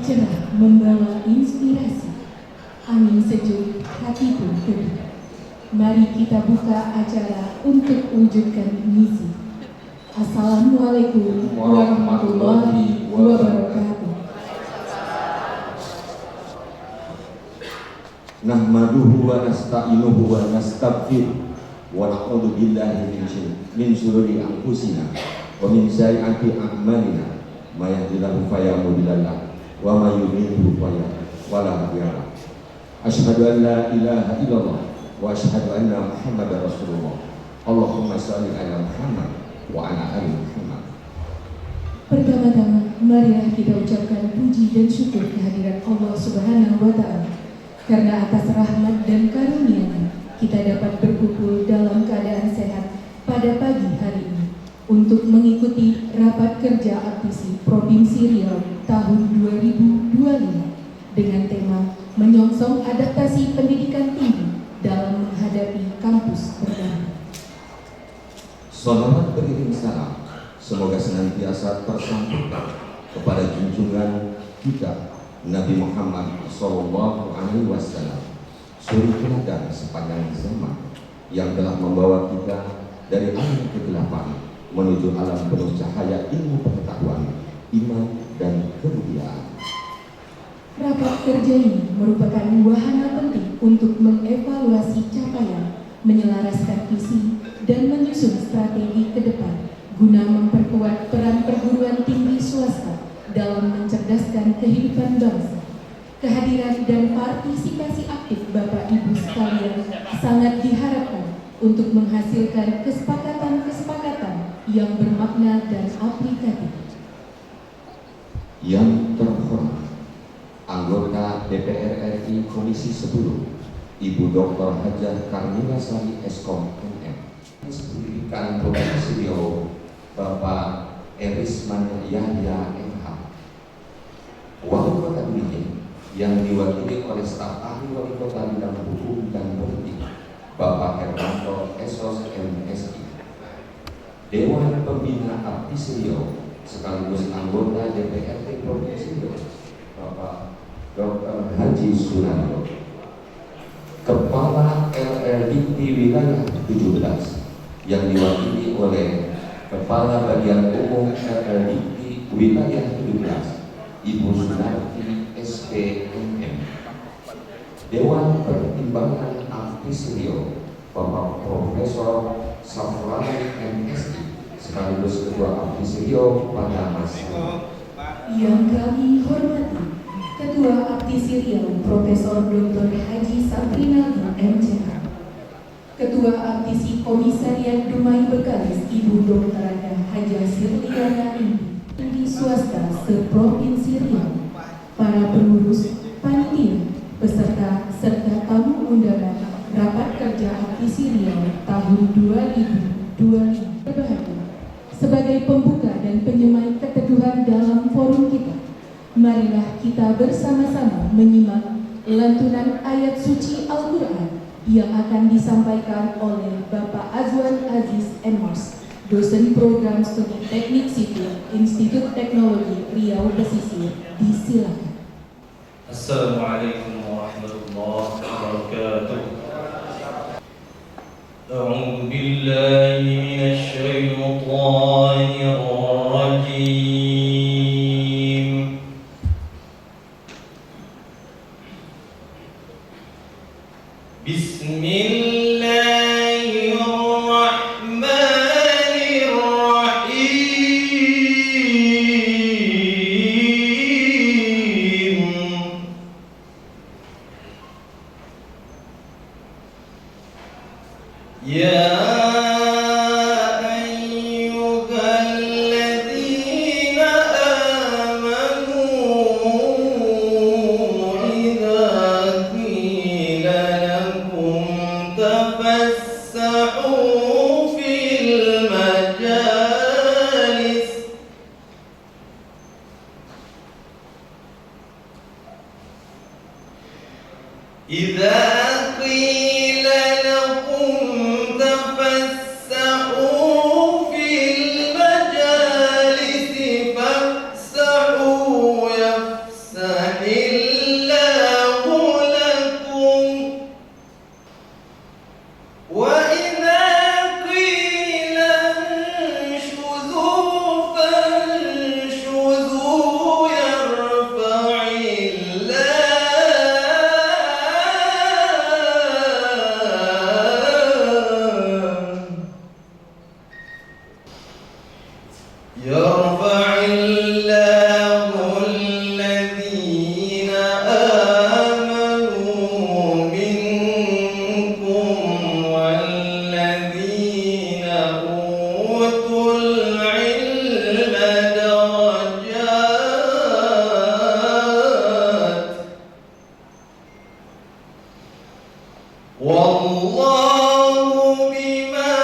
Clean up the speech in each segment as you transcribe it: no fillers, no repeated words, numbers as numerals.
cerah membawa inspirasi, angin sejuk hati pun teduh. Mari kita buka acara untuk wujudkan misi. Assalamualaikum warahmatullahi wabarakatuh. Nahmaduhu wa nasta'inuhu wa nastaghfiruh wa na'udzu billahi min syururi anfusina wa min sayyiati a'malina may yahdihillahu fala mudilla lahu wa may yudlil fala hadiya lahu. Asyhadu an la ilaha illallah wa asyhadu anna Muhammadar Rasulullah. Allahumma shalli ala Muhammad wa ala ali Muhammad. Pertama-tama, marilah kita ucapkan puji dan syukur kehadirat Allah Subhanahu wa Ta'ala, karena atas rahmat dan karunia-Nya kita dapat berkumpul dalam keadaan sehat pada pagi hari ini untuk mengikuti rapat kerja APSI Provinsi Riau tahun 2025 dengan tema menyongsong adaptasi pendidikan tinggi dalam menghadapi kampus berbaru. Salawat beriring salam semoga senantiasa tersampaikan kepada junjungan kita Nabi Muhammad SAW, suri teladan sepanjang zaman yang telah membawa kita dari alam kegelapan menuju alam penuh cahaya ilmu pengetahuan, iman dan kemuliaan. Rapat kerja ini merupakan wahana penting untuk mengevaluasi capaian, menyelaraskan visi, dan menyusun strategi ke depan guna memperkuat peran perguruan tinggi swasta dalam mencerdaskan kehidupan bangsa. Kehadiran dan partisipasi aktif Bapak Ibu sekalian sangat diharapkan untuk menghasilkan kesepakatan-kesepakatan yang bermakna dan aplikatif. Yang terhormat, anggota DPR RI Komisi 10, Ibu Dr. Hajah Karnila Sari Eskom MM, Pendidikan Provinsi Riau, Bapak Erisman Yahya MH, Wali Kota Blijen yang diwakili oleh staf ahli Wali Kota bidang hukum dan politik, Bapak Hermanto Esos MSI, Dewan Pembina APSI Riau sekaligus anggota DPRD Provinsi Riau, Bapak Dr. Haji Sunardo, Kepala LRDP Wilayah 17 yang diwakili oleh Kepala Bagian Umum LRDP Wilayah 17, Ibu Sunarti SPMM, Dewan Pertimbangan APSI Riau, Bapak Profesor Safrani MSI sekaligus Ketua APSI Riau pada masa yang kami hormati Ketua APSI Riau Profesor Dr. Haji Safrinali MCH, Ketua APSI Komisariat Dumai Bekalis Ibu Dr. Hajah Sirliana Tinggi Swasta se-Provinsi Riau, para pengurus, panitia, peserta, serta tamu undangan rapat kerja APSI Riau tahun 2025 berbahagia. Sebagai pembuka dan penyemai keteduhan dalam forum kita, marilah kita bersama-sama menyimak lantunan ayat suci Al-Quran yang akan disampaikan oleh Bapak Azwan Aziz Emos, dosen program studi teknik sipil Institut Teknologi Riau Pesisir. Disilakan. Assalamualaikum warahmatullahi wabarakatuh. A'udzu billahi minasy syaithanir rajim. Wallahu bima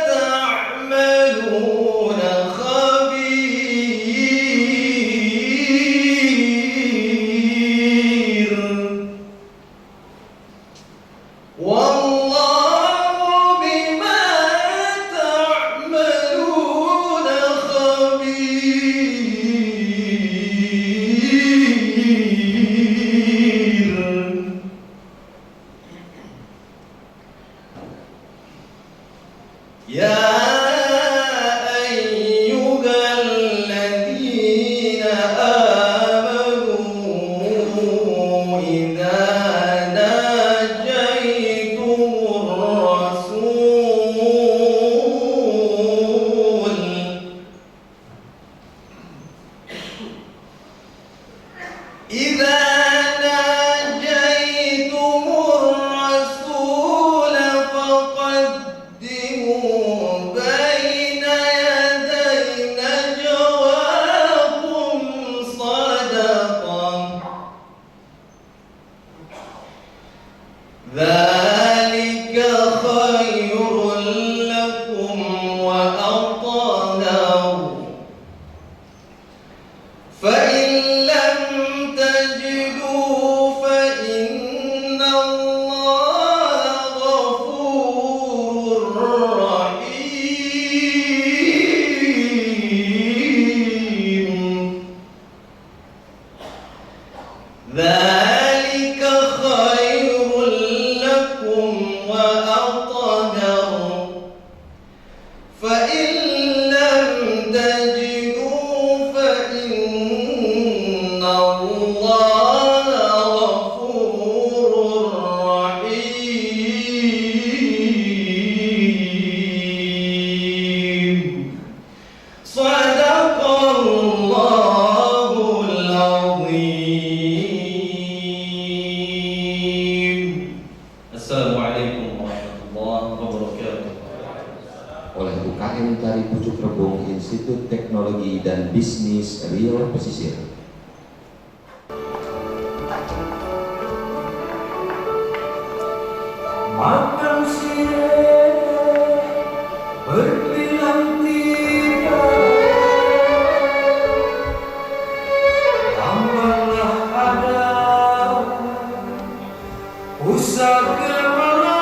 ta'maluna khabir. Wallahu bima ta'maluna khabir. Ya ayyuhalladzina amanu idza najaitumur rasul idza najaitumur rasul faqaddimu baina yaday najwakum sadaqah. Dzalika khairul lakum wa athhar. Fa in lam tajidu fa inna Allaha ghafurur rahim. Dzalika khairul lakum wa athhar. Fa in lam tajidu fa inna Allaha ghafurur rahim. Sadaqallahul azim. Assalamualaikum warahmatullahi wabarakatuh. Oleh UKM Tari Pucuk Rebung Institut Teknologi dan Bisnis Riau Pesisir. Makan sirene berbilang tiga, lambanlah ada pusaka Melayu.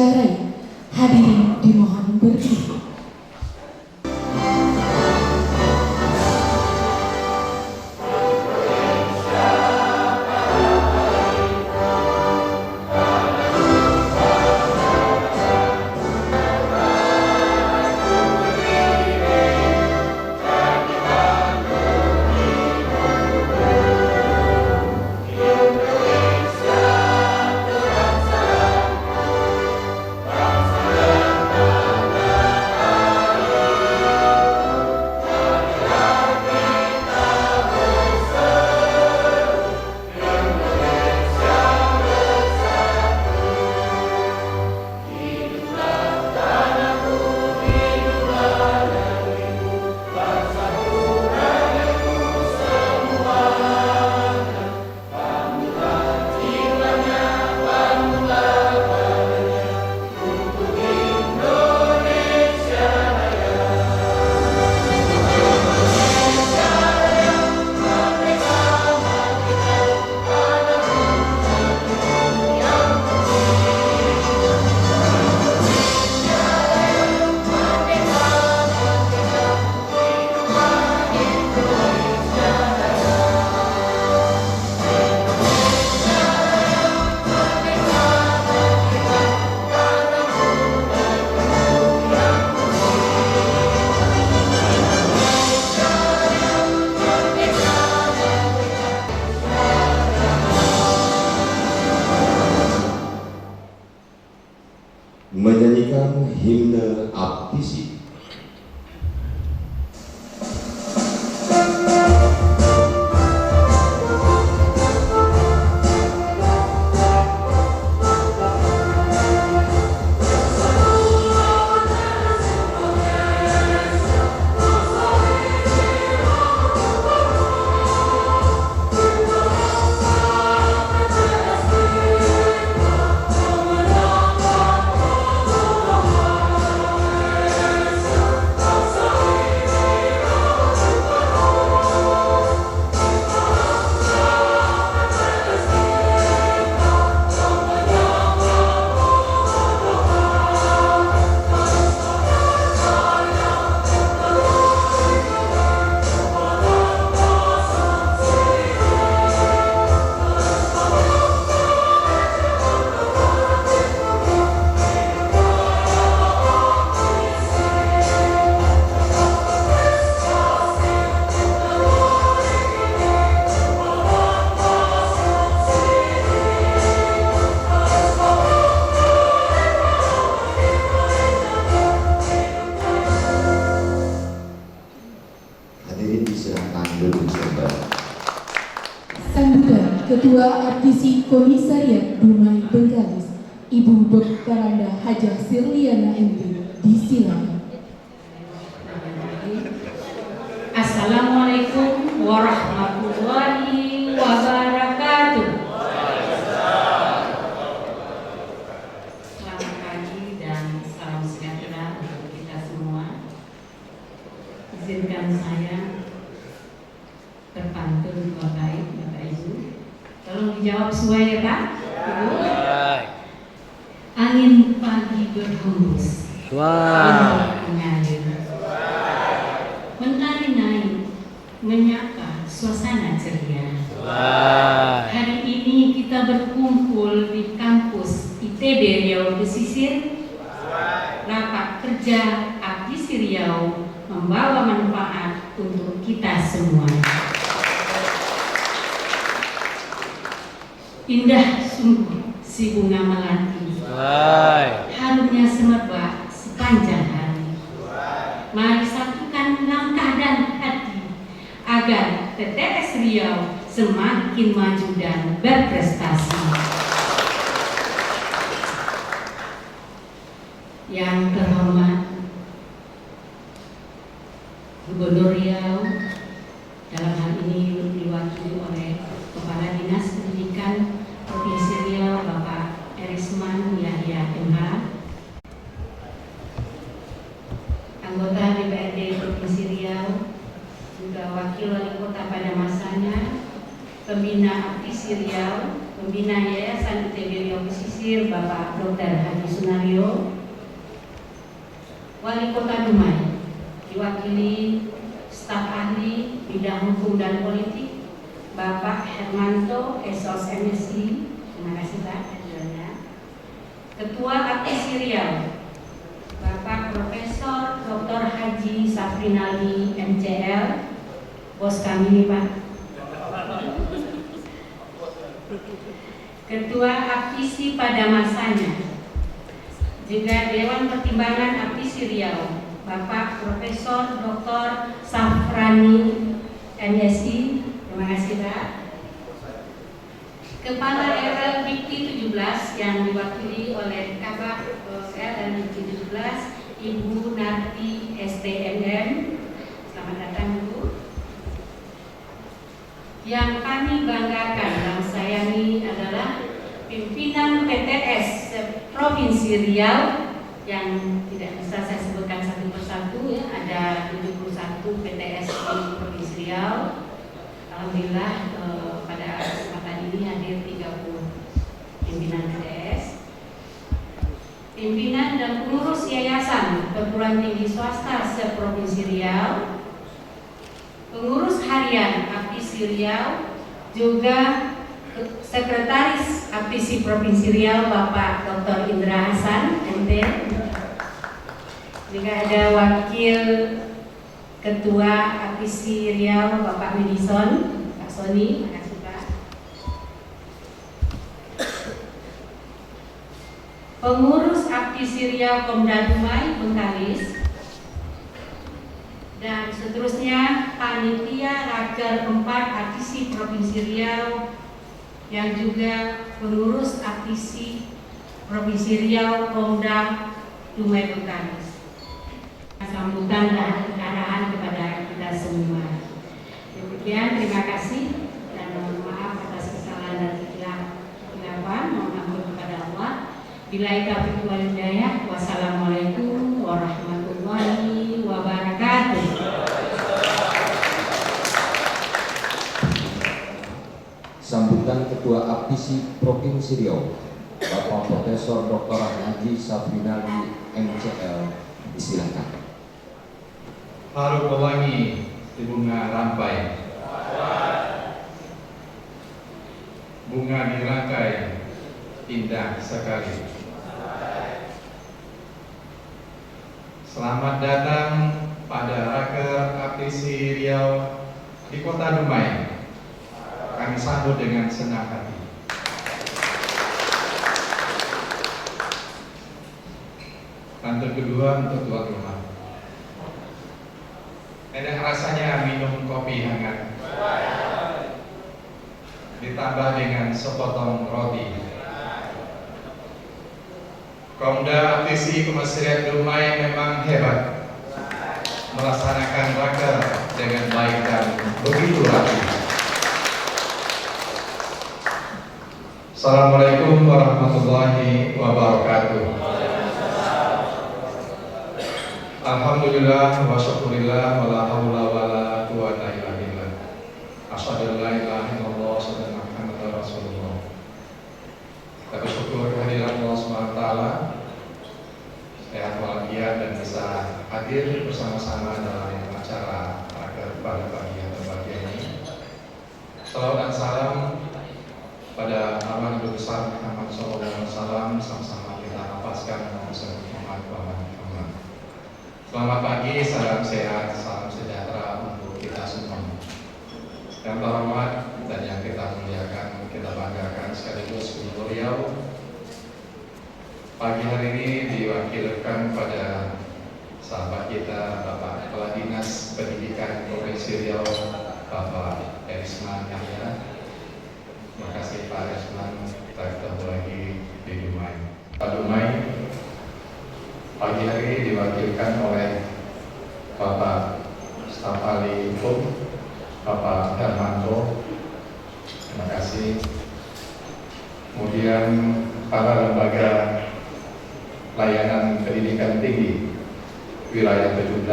Indonesia Raya. Hadirin dimohon berdiri. Menyanyikan himne Aptisi. Hadirin diserahkan duduk sebentar. Sambutan Ketua Aptisi Komisariat Dumai Bengkalis, Ibu Dr. Hajah Sirliana MT, disilakan. Assalamualaikum warahmatullahi wabarakatuh. Selamat pagi dan salam sejahtera untuk kita semua. Izinkan saya berpantun baik Bapak Ibu. Tolong dijawab semua ya Pak. Ibu. Angin pagi berhembus. Mengalir. Mentari naik menyapa suasana ceria. Hari ini kita berkumpul di kampus ITB Riau Pesisir. Rapat kerja Aptisi Riau membawa manfaat untuk kita semua. Indah sungguh si bunga melati, harumnya semerbak sepanjang hari. Mari satukan langkah dan hati agar TTS Riau semakin maju dan berprestasi. Yang terhormat Gubernur Riau, dalam hal ini diwakili oleh Kepala Dinas Pendidikan Provinsi Riau Bapak Erisman Yahya MH, anggota DPRD Provinsi Riau, juga Wakil Wali Kota pada masanya, pembina Aptisi Riau, Pembina Yayasan ITB Riau Pesisir Bapak Dr. Haji Sunario, Wali Kota Dumai, diwakili staf ahli bidang hukum dan politik Bapak Hermanto, Esos MSI, terima kasih Pak hadirnya. Ketua APSI Riau, Bapak Profesor Dr. Haji Safrinaldi MCL, bos kami nih Pak. Ketua APSI pada masanya, juga Dewan Pertimbangan APSI Riau, Bapak Profesor Dr. Safrani MSI, terima kasih Pak. Kepala RL Dikti 17 yang diwakili oleh Kabak RL Dikti 17, Ibu Narti STMM, selamat datang Bu. Yang kami banggakan dan sayangi adalah pimpinan PTS Provinsi Riau yang tidak bisa saya sebutkan satu persatu ya, ada 71 PTS di Provinsi Riau. Alhamdulillah pada kesempatan ini hadir 30 pimpinan PTS, pimpinan dan pengurus yayasan perguruan tinggi swasta se-Provinsi Riau, pengurus harian APSI Riau, juga Sekretaris APSI Provinsi Riau Bapak Dr. Indra Hasan MT, juga ada Wakil Ketua APSI Riau Bapak Widison, Pak Soni, terima kasih Pak. Pengurus APSI Riau Komda Dumai Bengkalis, dan seterusnya panitia Raker 4 APSI Provinsi Riau yang juga pengurus APSI Provinsi Riau Komda Dumai Bengkalis. Sambutan dan arahan kepada kita semua. Demikian, terima kasih dan mohon maaf atas kesalahan dan kehilafan. Mohon ampun kepada Allah. Billahi taufiq wal hidayah. Wassalamualaikum warahmatullahi wabarakatuh. Sambutan Ketua APSI Provinsi Riau, Bapak Profesor Dr. Haji Safrinaldi MCL, disilakan. Harum pewangi di bunga rampai, bunga dirangkai, indah sekali. Selamat datang pada Raker APSI Riau di Kota Dumai. Kami sambut dengan senang hati. Pantun kedua untuk tuan rumah. Enak rasanya minum kopi hangat, ditambah dengan sepotong roti. Komda APSI Kementerian Dumai memang hebat, melaksanakan raker dengan baik dan begitu rapi. Assalamualaikum warahmatullahi wabarakatuh. Alhamdulillah wa syukurillah wa la hawla wa la quwwata illa billah. Asyhadu an la ilaha illallah wa asyhadu anna Muhammadar Rasulullah. Kita bersyukur kehadiran Allah Subhanahu wa taala, sehat walafiat dan bisa hadir bersama-sama dalam acara raker pada pagi yang berbahagia ini. Salawat dan salam pada Nabi besar Muhammad sallallahu alaihi wasallam, sama-sama kita hafazkan nama Muhammad wa Muhammad. Selamat pagi, salam sehat, salam sejahtera untuk kita semua. Yang terhormat dan yang kita muliakan, kita banggakan sekaligus Gubernur Riau. Pagi hari ini diwakilkan pada sahabat kita Bapak Kepala Dinas Pendidikan Provinsi Riau, Bapak Erisman Yahya. Terima kasih Pak Erisman, kita ketemu lagi di Dumai. Pak Dumai, pagi hari ini diwakilkan oleh Bapak Staf Ahli Hukum, Bapak Hermanto, terima kasih. Kemudian para lembaga layanan pendidikan tinggi wilayah 17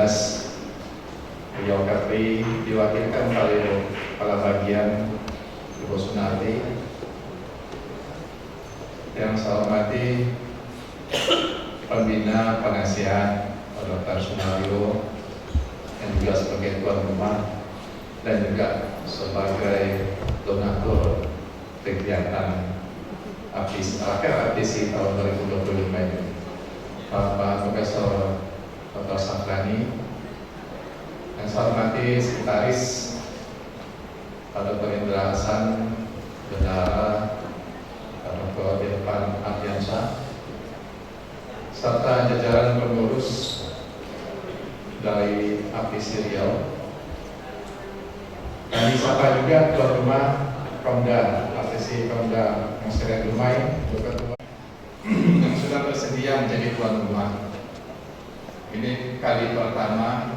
Riau Kepri diwakilkan oleh Kepala Bagian Ibu Sunardi, yang saya hormati pembina penasihat Dr. Sunario, yang juga sebagai tuan rumah dan juga sebagai donatur kegiatan APC tahun 2025 ini, Bapak Profesor Dr. Saprani, yang saya hormati Sekretaris Pak Dr. Indra Hasan, Bendahara Pak Dr. Irfan Ardiansyah, serta jajaran pengurus dari APC Riau. Kami sapa juga tuan rumah Komda, APC Komda Masyarakat Dumai, Ketua yang sudah bersedia menjadi tuan rumah. Ini kali pertama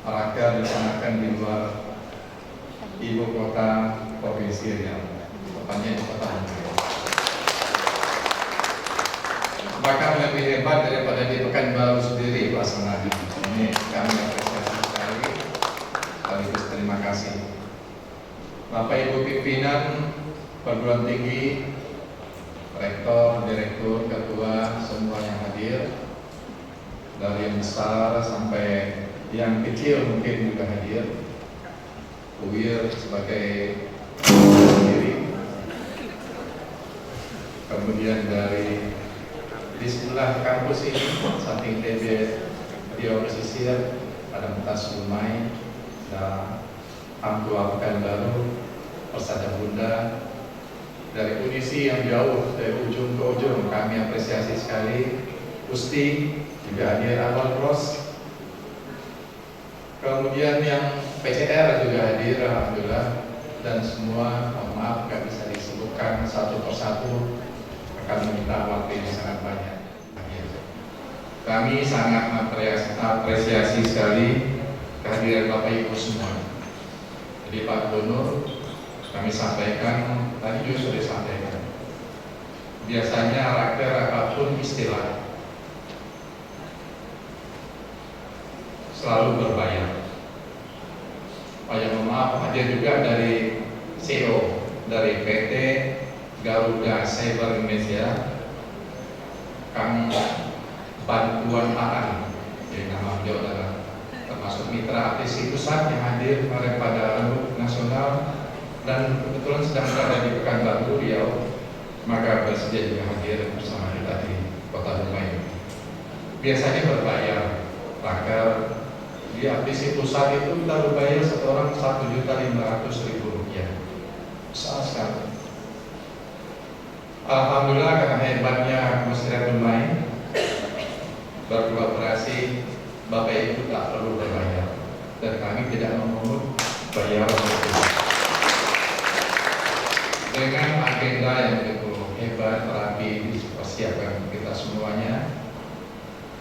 Raker dilaksanakan di luar ibu kota provinsi Riau, tepatnya di kota Dumai. Bahkan lebih hebat daripada di Pekanbaru sendiri pelaksanaan. Ini kami apresiasi sekali. Sekaligus terima kasih. Bapak Ibu pimpinan perguruan tinggi, rektor, direktur, ketua, semua yang hadir, dari yang besar sampai yang kecil mungkin juga hadir. UIR sebagai sendiri, kemudian dari di sebelah kampus ini, samping TB Riau Pesisir, ada Mutas Dumai, dan Hangtua Pekanbaru, Persada Bunda, dari Unisi yang jauh dari ujung ke ujung, kami apresiasi sekali. Usti juga hadir, awal cross. Kemudian yang PCR juga hadir, alhamdulillah, dan semua, mohon maaf nggak bisa disebutkan satu persatu, akan meminta waktu yang sangat banyak. Kami sangat apresiasi sekali kehadiran Bapak Ibu semua. Jadi Pak Gubernur, kami sampaikan, tadi juga sudah disampaikan, biasanya raker apapun istilah selalu berbayar. Oh ya, mohon maaf, hadir juga dari CEO dari PT Garuda Cyber Indonesia, Kang Bantuan Aan, jadi nama beliau adalah termasuk mitra APC pusat yang hadir kemarin pada Rembuk Nasional dan kebetulan sedang berada di Pekanbaru Riau, maka bersedia juga hadir bersama kita di Kota Dumai. Biasanya berbayar, raker di APC pusat itu kita berbayar satu orang Rp1.500.000. Besar sekali. Alhamdulillah karena hebatnya masyarakat Dumai berkolaborasi, Bapak Ibu tak perlu berbayar dan kami tidak memungut bayaran itu. Dengan agenda yang begitu hebat, rapi, dipersiapkan kita semuanya.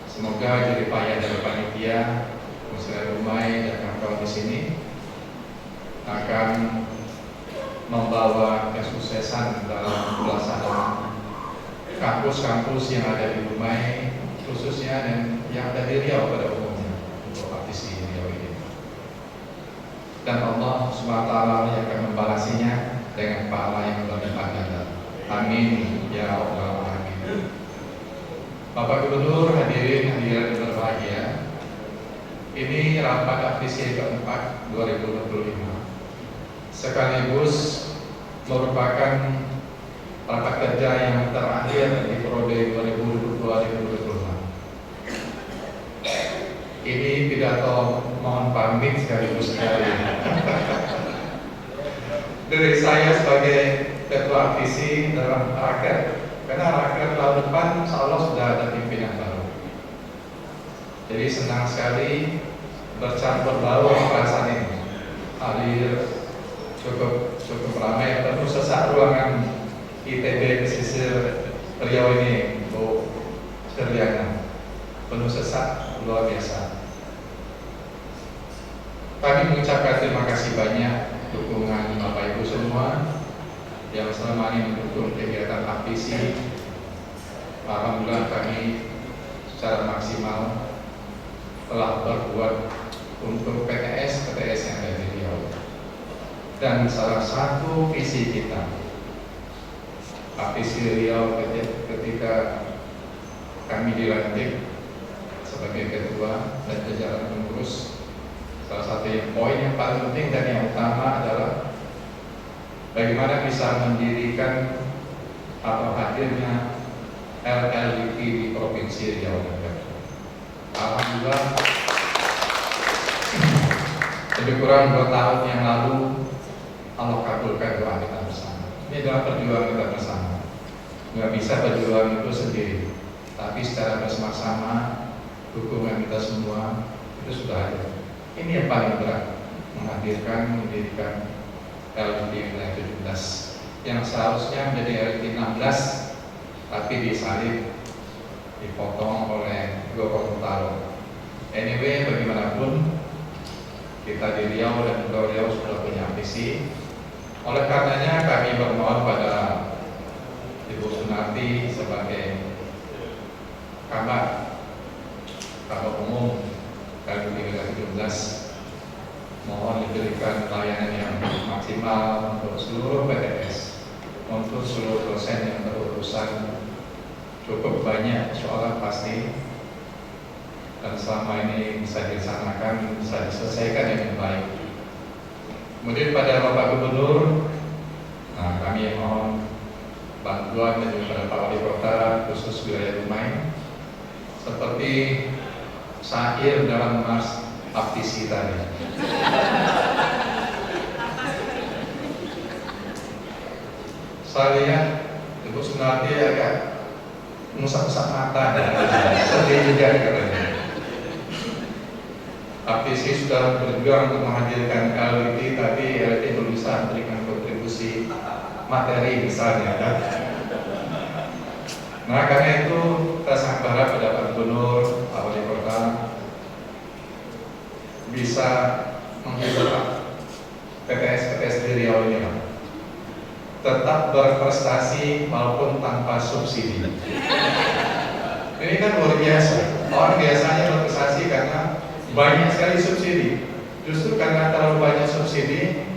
Semoga jadi payah dari panitia, masyarakat Dumai dan kawan-kawan di sini akan membawa kesuksesan dalam pelaksanaan kampus-kampus yang ada di Dumai khususnya dan yang ada di Riau pada umumnya untuk APC Riau ini. Dan Allah SWT yang akan membalasinya dengan pahala yang berlipat ganda. Amin ya Rabbal alamin. Bapak Gubernur, hadirin hadirat berbahagia. Ini rapat APC keempat 2025. Sekaligus merupakan rapat kerja yang terakhir di periode 2022-2025. Ini pidato mohon pamit sekaligus sekali dari saya sebagai ketua APC dalam raker, karena raker tahun depan insya Allah sudah ada pimpinan baru. Jadi senang sekali bercampur baur perasaan ini. Hadir cukup ramai, penuh sesak ruangan ITB Pesisir Riau ini, Bu Sriana, penuh sesak luar biasa. Kami mengucapkan terima kasih banyak dukungan Bapak Ibu semua yang selama ini mendukung kegiatan APC. Alhamdulillah kami secara maksimal telah berbuat untuk PTS yang ada di Riau. Dan salah satu visi kita Aptisi Riau ketika kami dilantik sebagai ketua dan jajaran pengurus. Salah satu poin yang paling penting dan yang utama adalah bagaimana bisa mendirikan atau hadirnya LLIP di Provinsi Riau. Alhamdulillah, lebih kurang 2 tahun yang lalu Allah kabulkan doa kita bersama. Ini adalah perjuangan kita bersama. Nggak bisa berjuang itu sendiri, tapi secara bersama-sama dukungan kita semua itu sudah ada. Ini yang paling berat, mendirikan LLIP wilayah 17 yang seharusnya menjadi LLIP 16, tapi disalib, dipotong oleh Gorontalo. Anyway, bagaimanapun kita di Riau dan Pulau Riau sudah punya visi. Oleh karenanya kami bermohon pada Ibu Sunarti sebagai Kabak Umum LLIP wilayah 17, mohon diberikan pelayanan yang maksimal untuk seluruh PTS, untuk seluruh dosen yang berurusan. Cukup banyak soalan pasti, dan selama ini bisa dilaksanakan, bisa diselesaikan dengan baik. Kemudian pada Bapak Gubernur, kami mohon bantuan dan juga pada Pak Wali Kota khusus wilayah Dumai, seperti syair dalam Mas Aptisi tadi. Saya lihat Ibu Sunarti agak musak-musak mata dan sedih juga katanya. Aptisi sudah berjuang untuk menghadirkan LLIP, tapi LLIP belum bisa memberikan kontribusi materi misalnya. Nah, karena itu kita sangat berharap pada Pak Gubernur, Pak Wali Kota bisa menghibur PTS di Riau ini tetap berprestasi walaupun tanpa subsidi. Ini kan luar biasa. Orang biasanya berprestasi karena banyak sekali subsidi. Justru karena terlalu banyak subsidi,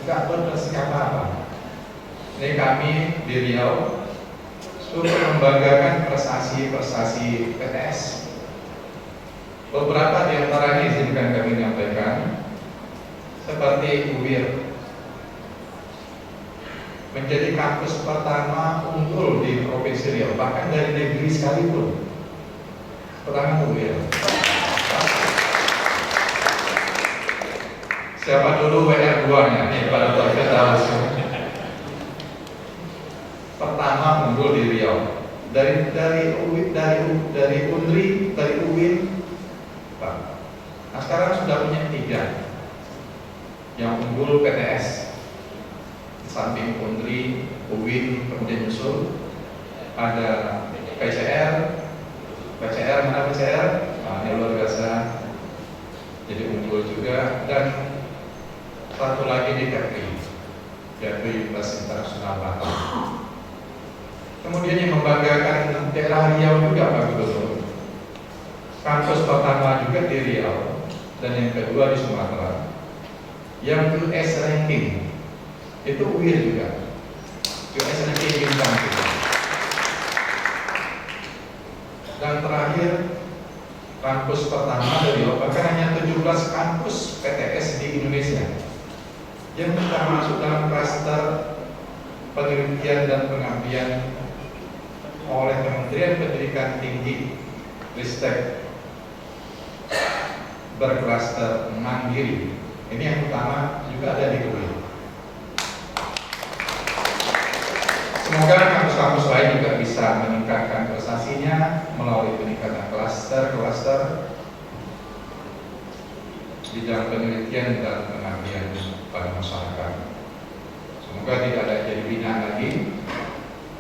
nggak berprestasi apa-apa. Ini kami di Riau untuk membanggakan prestasi PTS. Beberapa di antaranya izinkan kami menyampaikan, seperti UIR menjadi kampus pertama unggul di Provinsi Riau, bahkan dari negeri sekalipun. Pertama UIR. Siapa dulu WR2-nya? Nih pada tahu. Pertama unggul di Riau. Dari UNRI, dari UIN. Nah, sekarang sudah punya 3 yang unggul PTS. Samping UNRI, UIN, kemudian nyusul ada PCR, mana PCR? Nah, ini luar biasa, jadi unggul juga. Dan satu lagi di KPI, yaitu Universitas Internasional Batam. Kemudian yang membanggakan daerah Riau juga Pak Gubernur, kampus pertama juga di Riau dan yang kedua di Sumatera, yang US ranking itu UIR juga, US ranking bintang juga. Dan terakhir kampus pertama dari Riau, bahkan hanya 17 kampus PTS di Indonesia yang termasuk dalam klaster penelitian dan pengabdian oleh Kementerian Pendidikan Tinggi Ristek berklaster mandiri. Ini yang utama juga ada di UIN. Semoga kampus-kampus lain juga bisa meningkatkan prestasinya melalui peningkatan klaster-klaster bidang penelitian dan pengabdian pada masyarakat. Semoga tidak ada jadi binaan lagi,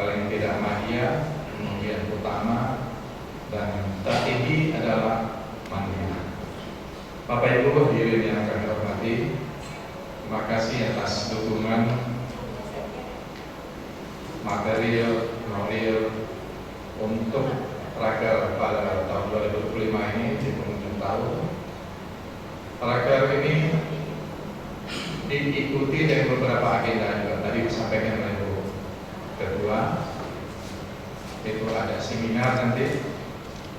paling tidak media, kemudian utama dan tertinggi adalah mandiri. Bapak Ibu hadirin yang kami hormati, terima kasih atas dukungan material, moral untuk raker pada tahun 2025 ini di penghujung tahun. Raker ini diikuti dari beberapa agenda juga tadi disampaikan oleh Bu Ketua kedua itu ada seminar nanti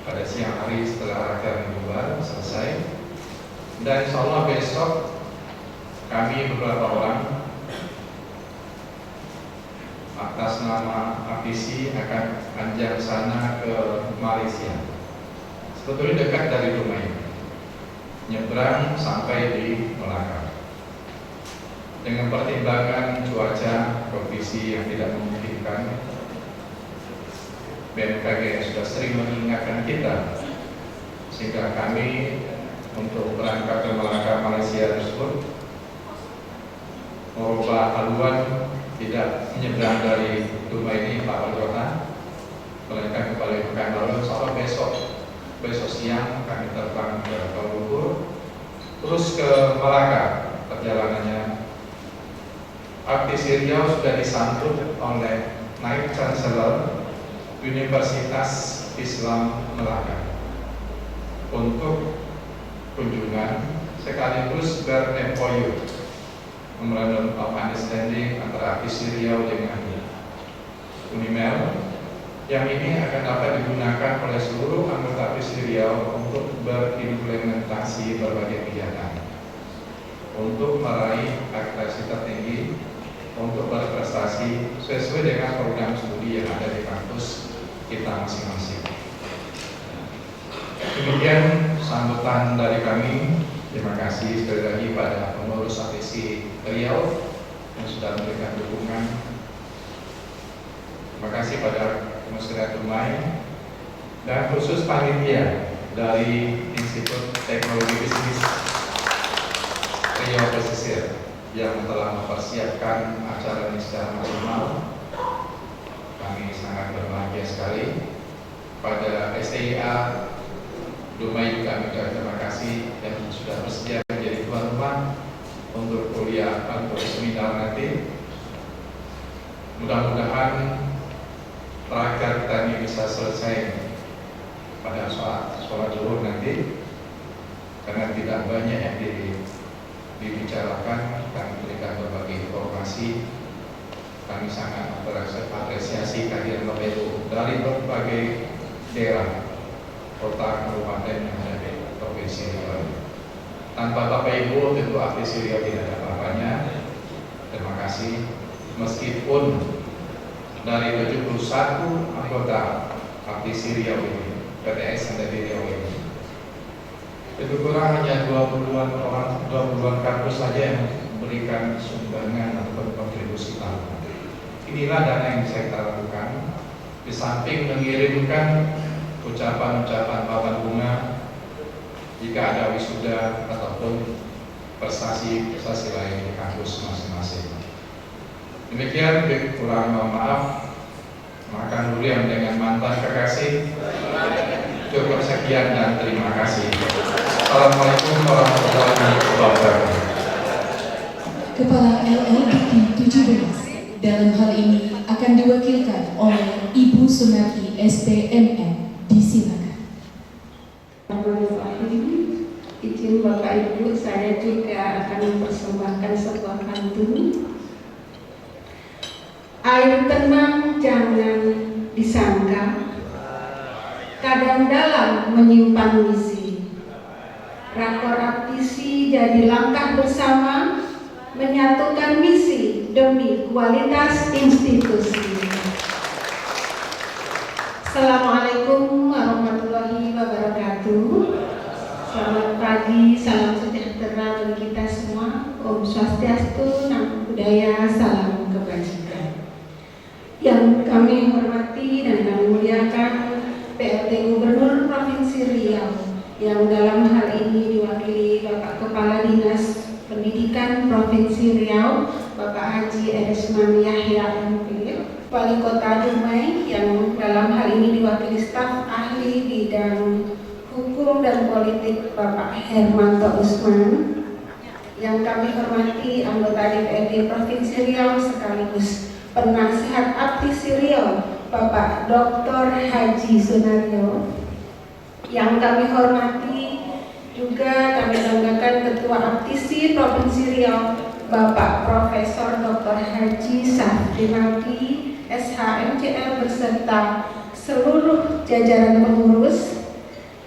pada siang hari setelah rakernas bubar selesai, dan insya Allah besok kami beberapa orang atas nama APC akan anjak sana ke Malaysia. Sebetulnya dekat dari rumah ini, nyebrang sampai di Melaka. Dengan pertimbangan cuaca kondisi yang tidak memungkinkan, BMKG sudah sering mengingatkan kita, sehingga kami untuk berangkat ke Melaka Malaysia tersebut merubah haluan, tidak menyeberang dari Dumai ini Pak Wali Kota, melainkan kembali ke Pekanbaru. Soal besok siang kami terbang ke Kuala Lumpur, terus ke Melaka. Perjalanannya APC Riau sudah disambut oleh Naib Chancellor Universitas Islam Melaka untuk kunjungan sekaligus ber-MOU, Memorandum of Understanding antara APC Riau dengan Unimel, yang ini akan dapat digunakan oleh seluruh anggota APC Riau untuk berimplementasi berbagai kegiatan, untuk meraih akreditasi tertinggi, untuk berprestasi sesuai dengan program studi yang ada di kampus kita masing-masing. Demikian sambutan dari kami. Terima kasih sekali lagi pada pengurus APC Riau yang sudah memberikan dukungan. Terima kasih pada Kementerian Dumai dan khusus panitia dari Institut Teknologi Bisnis Riau Pesisir yang telah mempersiapkan acara ini secara maksimal. Kami sangat berbahagia sekali. Pada STIA Dumai juga mengucapkan terima kasih yang sudah bersedia menjadi tuan rumah untuk kuliah atau seminar nanti. Mudah-mudahan raker kita ini bisa selesai pada sholat zuhur nanti, karena tidak banyak yang dibicarakan. Kami berikan berbagai informasi. Kami sangat mengapresiasi kehadiran Bapak Ibu dari berbagai daerah, kota, kabupaten yang ada di Provinsi Riau. Tanpa Bapak Ibu tentu APC Riau tidak ada apa-apanya. Terima kasih. Meskipun dari 71 anggota APC Riau ini, PTS yang ada di Riau ini, itu kurang hanya 20-an orang, 20-an kampus saja yang memberikan sumbangan atau kontribusi tambahan. Inilah dana yang bisa kita lakukan, di samping mengirimkan ucapan-ucapan papan bunga jika ada wisuda ataupun prestasi lain di kampus masing-masing. Demikian, kurang mohon maaf. Makan dulu yang dengan mantan kekasih. Cukup sekian dan terima kasih. Assalamualaikum warahmatullahi wabarakatuh. Kepala LLDP 17 dalam hal ini akan diwakilkan oleh Ibu Sunarti SPMM. Disilakan. Izin Bapak Ibu, saya juga akan mempersembahkan sebuah pantun. Air tenang jangan disangka, kadang dalam menyimpan misi. Rakor APC jadi langkah bersama, menyatukan misi demi kualitas institusi. Assalamualaikum warahmatullahi wabarakatuh. Selamat pagi, salam sejahtera bagi kita semua. Om Swastiastu, Namo Buddhaya, salam kebajikan. Yang kami hormati dan kami muliakan PLT Gubernur Provinsi Riau, yang dalam hal ini diwakili Bapak Kepala Dinas Pendidikan Provinsi Riau, Bapak Haji Edesman Yahya MP, Wali Kota Dumai, yang dalam hal ini diwakili staf ahli bidang hukum dan politik Bapak Hermanto Usman, yang kami hormati anggota DPRD Provinsi Riau sekaligus penasihat APC Riau Bapak Dr. Haji Sunario, yang kami hormati juga kami banggakan Ketua APC Provinsi Riau Bapak Profesor Dr. Haji Safrinaldi, SHMCR beserta seluruh jajaran pengurus,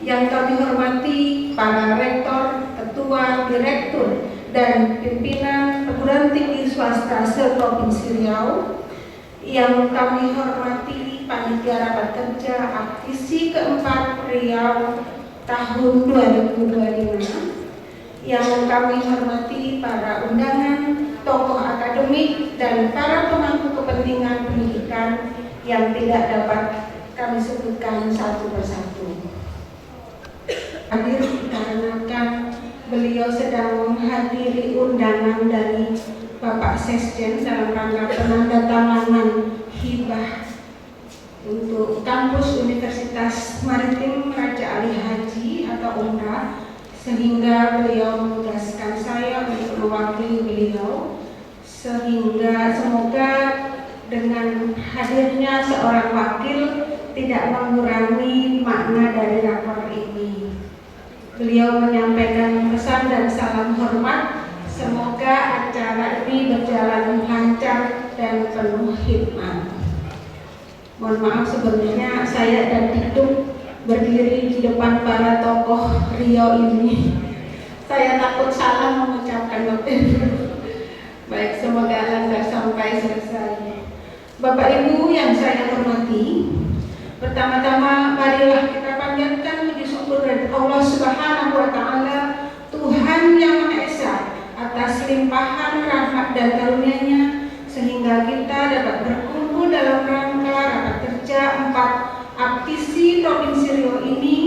yang kami hormati para rektor, ketua, direktur, dan pimpinan perguruan tinggi swasta se-Provinsi Riau, yang kami hormati panitia rapat kerja aktivisi keempat Riau tahun 2025, yang kami hormati para undangan, tokoh akademik, dan para pemangku kepentingan pendidikan yang tidak dapat kami sebutkan satu persatu. Hadir dikarenakan beliau sedang menghadiri undangan dari Bapak Sesjen dalam rangka penandatanganan hibah untuk kampus Universitas Maritim Raja Ali Haji atau UMRA, sehingga beliau menugaskan saya untuk mewakili beliau, sehingga semoga dengan hadirnya seorang wakil tidak mengurangi makna dari rapor ini. Beliau menyampaikan pesan dan salam hormat. Semoga acara ini berjalan lancar dan penuh hikmat. Mohon maaf sebelumnya saya dan Dikduk berdiri di depan para tokoh Riau ini. Saya takut salah mengucapkan materi. Baik, semoga lancar sampai selesai. Bapak Ibu yang saya hormati, pertama-tama marilah kita panjatkan puji syukur dari Allah Subhanahu wa Ta'ala, Tuhan yang Maha Esa, atas limpahan rahmat dan karunia-Nya, sehingga kita dapat berkumpul dalam rangka rapat kerja 4 Aptisi Provinsi Riau ini,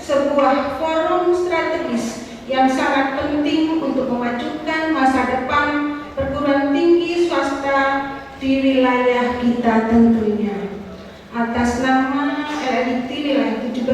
sebuah forum strategis yang sangat penting untuk memajukan masa depan perguruan tinggi swasta di wilayah kita tentunya. Atas nama LLIT wilayah 17,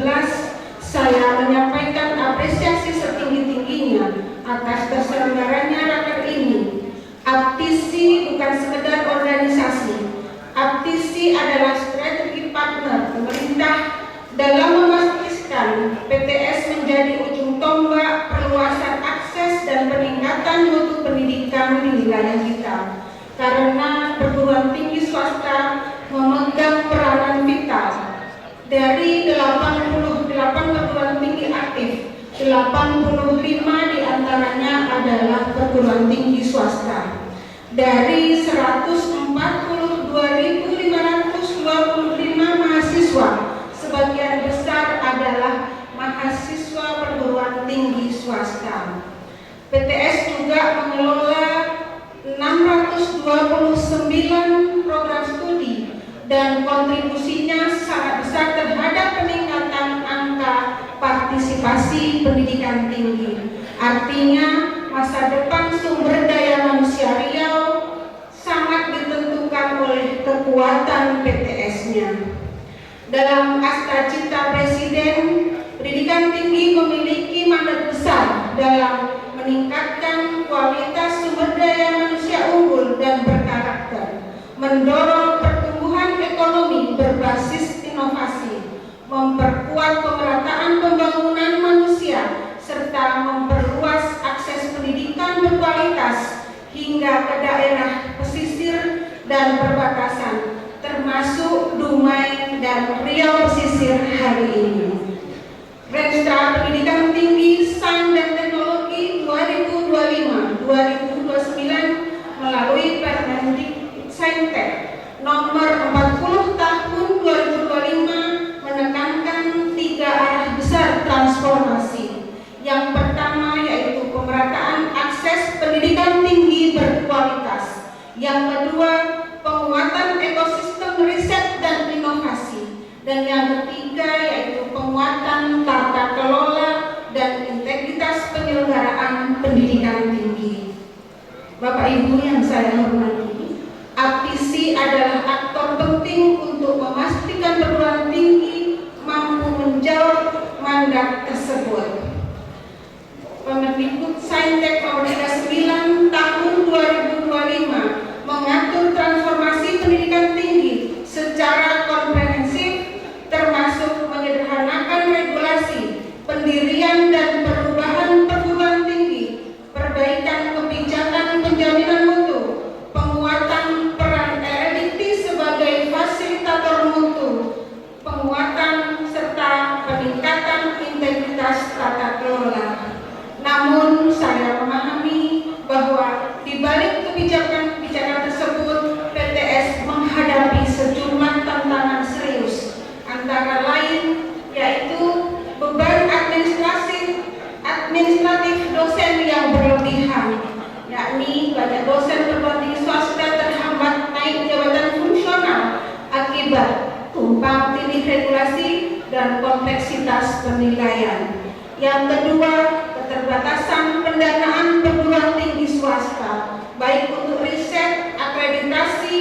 saya menyampaikan apresiasi setinggi-tingginya atas terselenggaranya raker ini. Aptisi bukan sekedar organisasi. Aptisi adalah strategi partner pemerintah dalam memastikan PTS menjadi ujung tombak perluasan akses dan peningkatan mutu pendidikan di wilayah kita. Karena perguruan tinggi swasta memegang peranan vital. Dari 88 perguruan tinggi aktif, 85 diantaranya adalah perguruan tinggi swasta. Dari 142.525 mahasiswa, sebagian besar adalah mahasiswa perguruan tinggi swasta. PTS juga mengelola 629 program studi dan kontribusinya sangat besar terhadap peningkatan angka partisipasi pendidikan tinggi. Artinya masa depan sumber daya manusia Riau sangat ditentukan oleh kekuatan PTS-nya. Dalam Astra Cita Presiden, pendidikan tinggi memiliki mandat besar dalam meningkatkan kualitas sumber daya manusia unggul dan berkarakter, mendorong pertumbuhan ekonomi berbasis inovasi, memperkuat pemerataan pembangunan manusia, serta memperluas akses pendidikan berkualitas hingga ke daerah pesisir dan perbatasan, termasuk Dumai dan Riau pesisir hari ini. Renstra Pendidikan Tinggi, Sains dan Teknologi 2025-2029 melalui Permendikbudristek nomor 40 tahun 2025 menekankan 3 arah besar transformasi. Yang pertama yaitu pemerataan akses pendidikan tinggi berkualitas. Yang kedua, penguatan ekosistem riset dan inovasi. Dan yang ketiga yaitu penguatan tata kelola dan integritas penyelenggaraan pendidikan tinggi. Bapak Ibu yang saya hormati, Aptisi adalah aktor penting untuk memastikan perguruan tinggi mampu menjawab mandat tersebut. Permendikbudristek nomor 39 tahun 2025 mengatur transformasi pendidikan tinggi secara komprehensif, termasuk menyederhanakan regulasi, pendirian dan perubahan perguruan tinggi, perbaikan kebijakan penjaminan mutu, penguatan peran LLIT sebagai sejumlah tantangan serius, antara lain yaitu beban administratif dosen yang berlebihan, yakni banyak dosen perguruan tinggi swasta terhambat naik jabatan fungsional akibat tumpang tindih regulasi dan kompleksitas penilaian. Yang kedua, keterbatasan pendanaan perguruan tinggi swasta, baik untuk riset, akreditasi,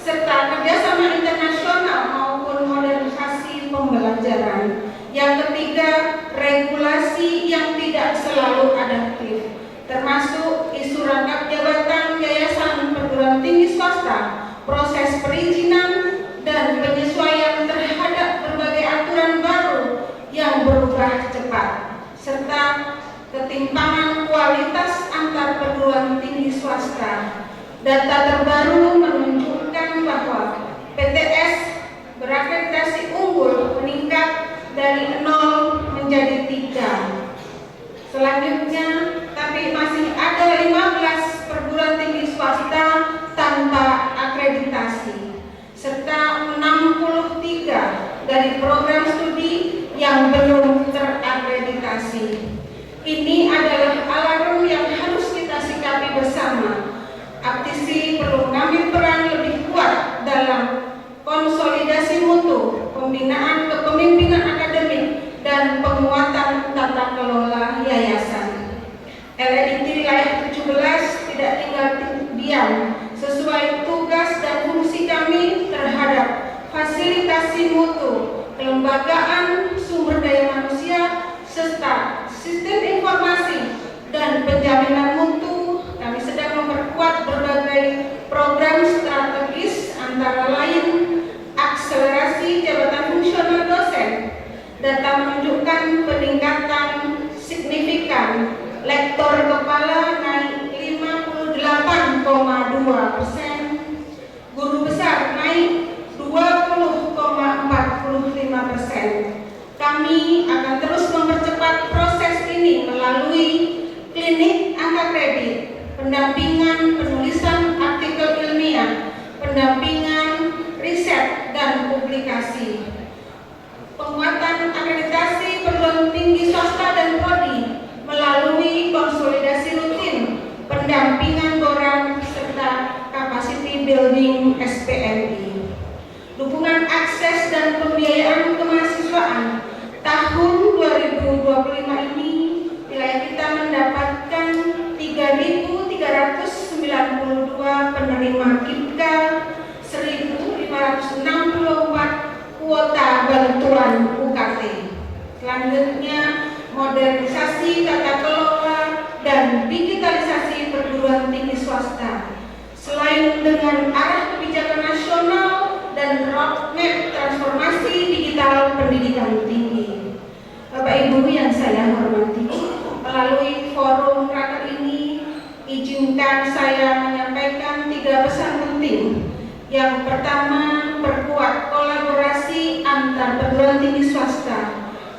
serta kerjasama internasional maupun modernisasi pembelajaran. Yang ketiga, regulasi yang tidak selalu adaptif, termasuk isu rangkap jabatan yayasan perguruan tinggi swasta, proses perizinan, dan penyesuaian terhadap berbagai aturan baru yang berubah cepat, serta ketimpangan kualitas antar perguruan tinggi swasta. Data terbaru menunjukkan bahwa PTS berakreditasi unggul meningkat dari 0 menjadi 3. Selanjutnya, tapi masih ada 15 perguruan tinggi swasta tanpa akreditasi, serta 63 dari program studi yang belum terakreditasi. Ini adalah alarm yang harus kita sikapi bersama. Aptisi perlu mengambil peran lebih kuat dalam konsolidasi mutu, pembinaan kepemimpinan akademik, dan penguatan tata kelola yayasan. LEDT wilayah 17 tidak tinggal diam sesuai tugas dan fungsi kami terhadap fasilitasi mutu, kelembagaan sumber daya manusia, serta sistem informasi dan penjaminan mutu. Kami sedang memperkuat berbagai program strategis, antara lain akselerasi jabatan fungsional dosen. Data menunjukkan peningkatan signifikan, lektor kepala naik 58,2%, guru besar naik 20,45%. Kami akan terus mempercepat proses ini melalui klinik angka kredit, pendampingan penulisan artikel ilmiah, pendampingan riset dan publikasi, penguatan akreditasi perguruan tinggi swasta dan prodi melalui konsolidasi rutin, pendampingan borang, serta capacity building SPMI. Dukungan akses dan pembiayaan kemahasiswaan tahun 2025 ini wilayah kita mendapatkan 3.392 penerima KIPKA, 1.564 kuota bantuan UKT. Selanjutnya, modernisasi tata kelola dan digitalisasi perguruan tinggi swasta. Selain dengan arah kebijakan nasional dan roadmap transformasi digital pendidikan tinggi. Bapak Ibu yang saya hormati, melalui forum raker ini, izinkan saya menyampaikan 3 pesan penting. Yang pertama, perkuat kolaborasi antar perguruan tinggi swasta.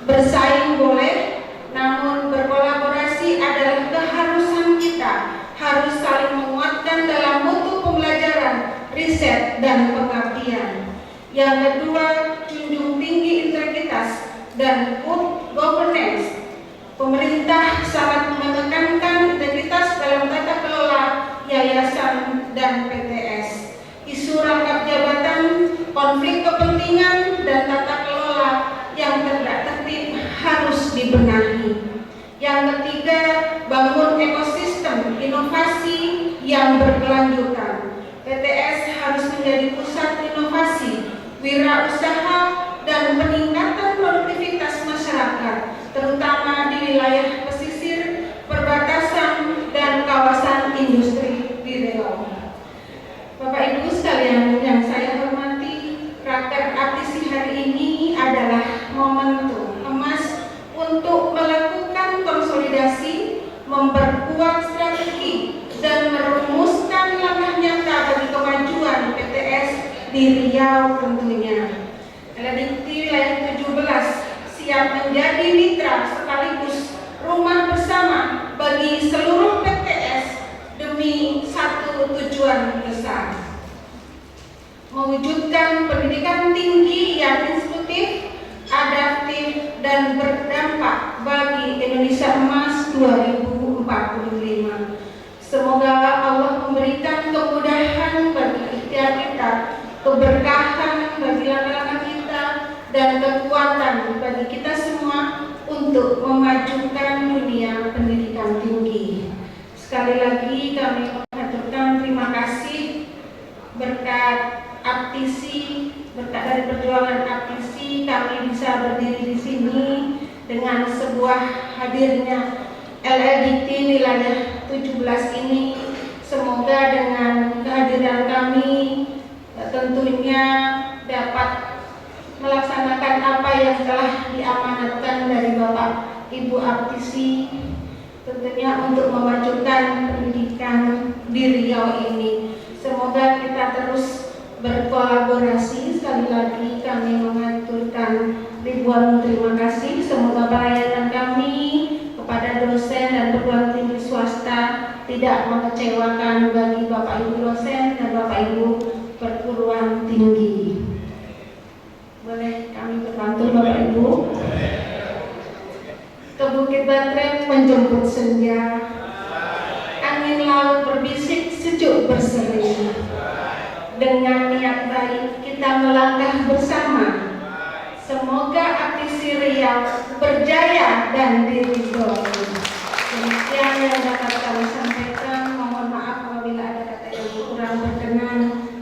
Bersaing boleh, namun berkolaborasi adalah keharusan kita. Harus saling menguatkan dalam mutu pembelajaran, riset, dan pengabdian. Yang kedua, junjung tinggi integritas dan good governance. Pemerintah sangat menekankan integritas dalam tata kelola yayasan dan PTS. Isu rangkap jabatan, konflik kepentingan, dan tata kelola yang tidak tertib harus dibenahi. Yang ketiga, bangun ekosistem inovasi yang berkelanjutan. PTS harus menjadi pusat inovasi, wirausaha, dan peningkatan produktivitas masyarakat, terutama di wilayah pesisir, perbatasan, dan kawasan industri di Riau. Bapak Ibu sekalian yang saya hormati, raker aptisi hari ini adalah momentum emas untuk melakukan konsolidasi, memperkuat strategi, dan merumuskan langkah nyata bagi kemajuan PTS di Riau tentunya. LEDT wilayah 17 siap menjadi mitra sekaligus rumah bersama bagi seluruh PTS demi satu tujuan besar. mewujudkan pendidikan tinggi yang inklusif, adaptif, dan berdampak bagi Indonesia Emas 2045. Semoga Allah memberikan kemudahan bagi ikhtiar kita, keberkahan bagi langkah-langkah kita, dan kekuatan bagi kita semua untuk memajukan dunia pendidikan tinggi. Sekali lagi kami mengaturkan terima kasih berkat Aptisi, berkat dari perjuangan Aptisi kami bisa berdiri di sini dengan sebuah hadirnya LLDT wilayah 17 ini. Semoga dengan kehadiran kami tentunya dapat melaksanakan apa yang telah diamanatkan dari Bapak Ibu Aptisi, tentunya untuk memajukan pendidikan di Riau ini. Semoga kita terus berkolaborasi. Sekali lagi kami mengaturkan ribuan terima kasih. Semoga pelayanan kami kepada dosen dan perguruan tinggi swasta tidak mengecewakan bagi Bapak Ibu dosen dan Bapak Ibu perguruan tinggi. Boleh kami berbantu Bapak Ibu? Ke Bukit Batrem menjemput senja, angin laut berbisik sejuk berseri. Dengan niat baik kita melangkah bersama. Semoga Aptisi Riau berjaya dan diridhoi. Demikian yang dapat kami sampaikan. Mohon maaf apabila ada kata yang kurang berkenan.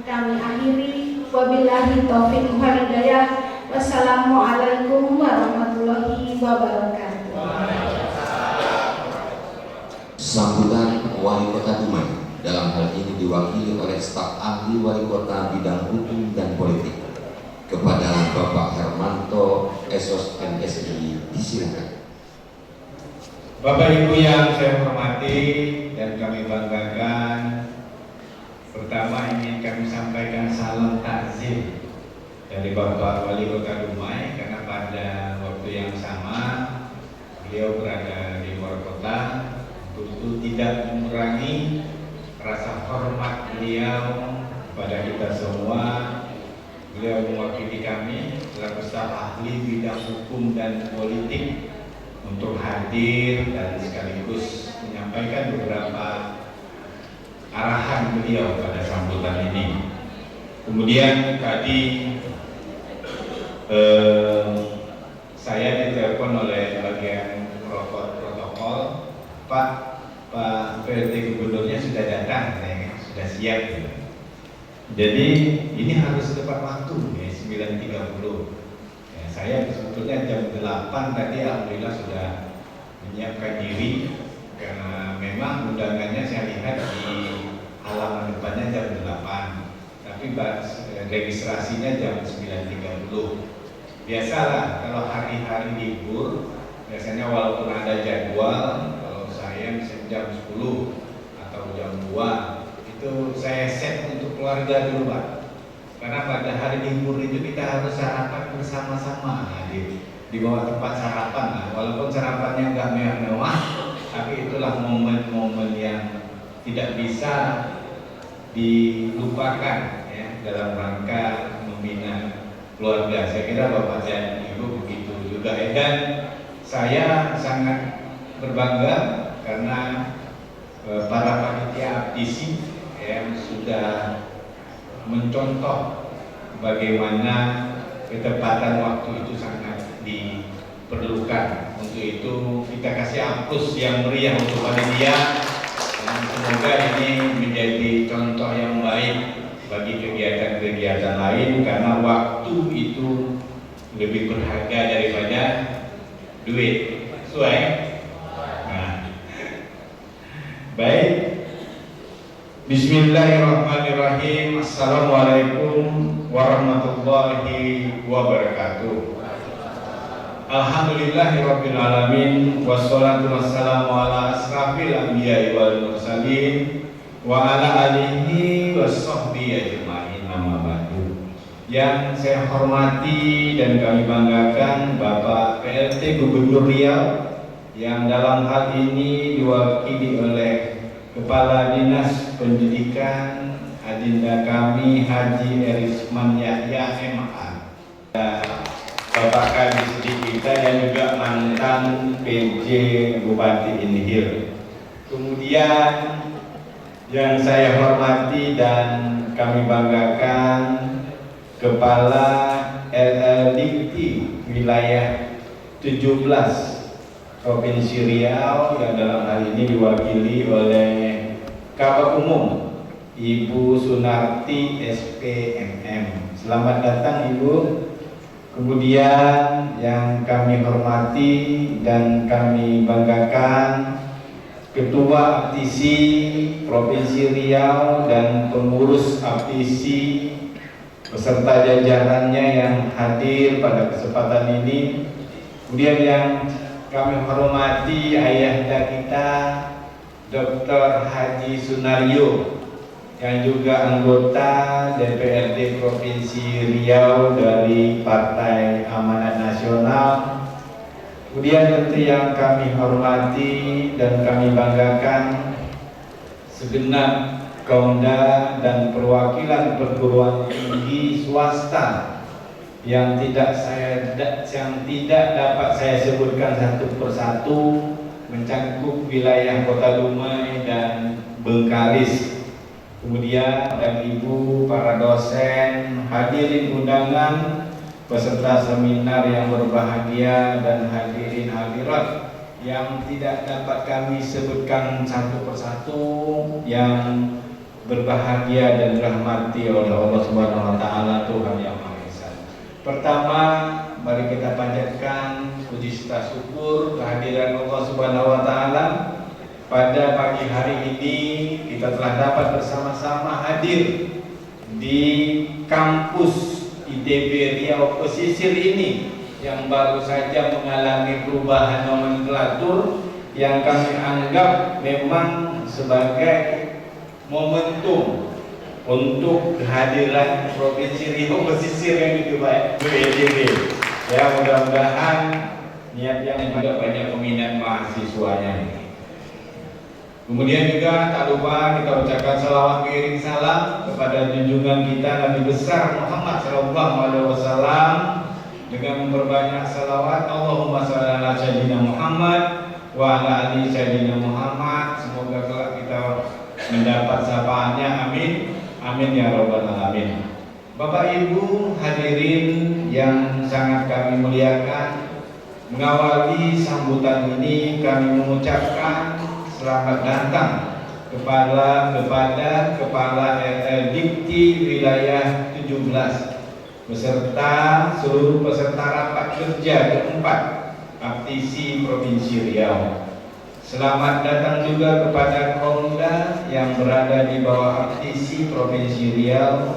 Kami akhiri. Wabillahi taufiq wal hidayah. Wassalamualaikum warahmatullahi wabarakatuh. Sambutan Wali Kota Dumai dalam hal ini diwakili oleh staf ahli Wali Kota bidang hukum dan politik kepada Bapak Hermanto Esos MSI, disilakan. Bapak Ibu yang saya hormati dan kami banggakan, pertama ingin kami sampaikan salam takzim dari Bapak Wali Kota Dumai, karena pada waktu yang sama beliau berada di luar kota, untuk tidak mengurangi rasa hormat beliau kepada kita semua. Beliau mewakili kami selaku staf ahli bidang hukum dan politik untuk hadir dan sekaligus menyampaikan beberapa arahan beliau pada sambutan ini. Kemudian tadi saya ditelepon oleh bagian protokol, Pak PLT Gubernurnya sudah datang, sudah siap. Jadi ini harus tepat waktu ya, 9.30. Ya, saya sebetulnya jam 8 tadi alhamdulillah sudah menyiapkan diri, karena memang undangannya saya lihat di halaman depannya jam 8, tapi registrasinya jam 9.30. Biasalah kalau hari-hari libur, biasanya walaupun ada jadwal, misalnya jam 10 atau jam 2 itu saya set untuk keluarga dulu Pak, karena pada hari libur itu kita harus sarapan bersama-sama di bawah tempat sarapan. Nah, walaupun sarapannya nggak mewah-mewah, tapi itulah momen-momen yang tidak bisa dilupakan ya, dalam rangka membina keluarga. Saya kira Bapak dan Ibu begitu juga ya. Dan saya sangat berbangga karena para panitia Aptisi yang sudah mencontoh bagaimana ketepatan waktu itu sangat diperlukan. Untuk itu kita kasih aplaus yang meriah untuk panitia, dan semoga ini menjadi contoh yang baik bagi kegiatan-kegiatan lain, karena waktu itu lebih berharga daripada duit. Sesuai? Baik, Bismillahirrahmanirrahim. Assalamualaikum warahmatullahi wabarakatuh. Alhamdulillahirabbil alamin, wassalatu wassalamu ala asrafil anbiya'i wal mursalin wa ala alihi washabbihi ajmain, amma ba'du. Yang saya hormati dan kami banggakan Bapak PLT Gubernur Riau, yang dalam hal ini diwakili oleh Kepala Dinas Pendidikan Adinda kami Haji Erisman Yahya MA, Bapak Kadis kita yang juga mantan PJ Bupati Inhil. Kemudian yang saya hormati dan kami banggakan Kepala Dikti Wilayah 17 Provinsi Riau yang dalam hal ini diwakili oleh Kabak Umum Ibu Sunarti SPMM. Selamat datang Ibu. Kemudian yang kami hormati dan kami banggakan Ketua Aptisi Provinsi Riau dan pengurus Aptisi beserta jajarannya yang hadir pada kesempatan ini. Kemudian yang kami hormati ayahanda kita Dr. Haji Sunario yang juga anggota DPRD Provinsi Riau dari Partai Amanat Nasional. Kemudian tentu yang kami hormati dan kami banggakan segenap Kaumda dan perwakilan perguruan tinggi swasta yang tidak dapat saya sebutkan satu persatu, mencakup wilayah Kota Dumai dan Bengkalis. Kemudian dan Ibu, para dosen, hadirin undangan, peserta seminar yang berbahagia dan hadirin hadirat yang tidak dapat kami sebutkan satu persatu, yang berbahagia dan dirahmati oleh Allah Subhanahu wa taala, Tuhan yang Maha Esa. Pertama, mari kita panjatkan puji serta syukur kehadiran Allah Subhanahu wa taala. Pada pagi hari ini kita telah dapat bersama-sama hadir di kampus ITB Riau Pesisir ini yang baru saja mengalami perubahan nomenklatur yang kami anggap memang sebagai momentum untuk kehadiran Provinsi Riau Pesisir yang lebih baik ke ITB. Ya, mudah-mudahan niat yang juga banyak peminat mahasiswanya. Kemudian juga tak lupa kita ucapkan salawat mengiring salam kepada junjungan kita Nabi besar Muhammad Sallallahu Alaihi Wasallam dengan memperbanyak salawat. Allahumma shalli ala sayyidina Muhammad wa ala ali sayyidina Muhammad. Semoga kelak kita mendapat syafaatnya. Amin. Amin ya rabbal alamin. Bapak Ibu hadirin yang sangat kami muliakan, mengawali sambutan ini kami mengucapkan selamat datang kepada Kepala Dikti Wilayah 17 beserta seluruh peserta rapat kerja keempat Aptisi Provinsi Riau. Selamat datang juga kepada Kaumda yang berada di bawah Aptisi Provinsi Riau.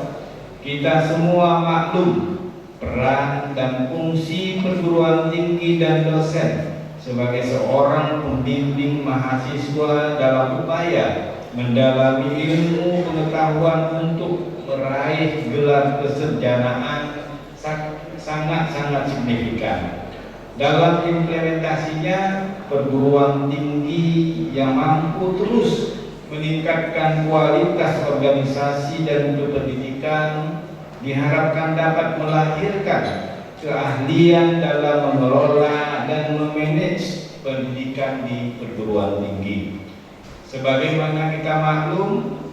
Kita semua maklum peran dan fungsi perguruan tinggi dan dosen sebagai seorang pembimbing mahasiswa dalam upaya mendalami ilmu pengetahuan untuk meraih gelar kesarjanaan sangat-sangat signifikan. Dalam implementasinya, perguruan tinggi yang mampu terus meningkatkan kualitas organisasi dan pendidikan diharapkan dapat melahirkan keahlian dalam mengelola dan memanage pendidikan di perguruan tinggi. Sebagaimana kita maklum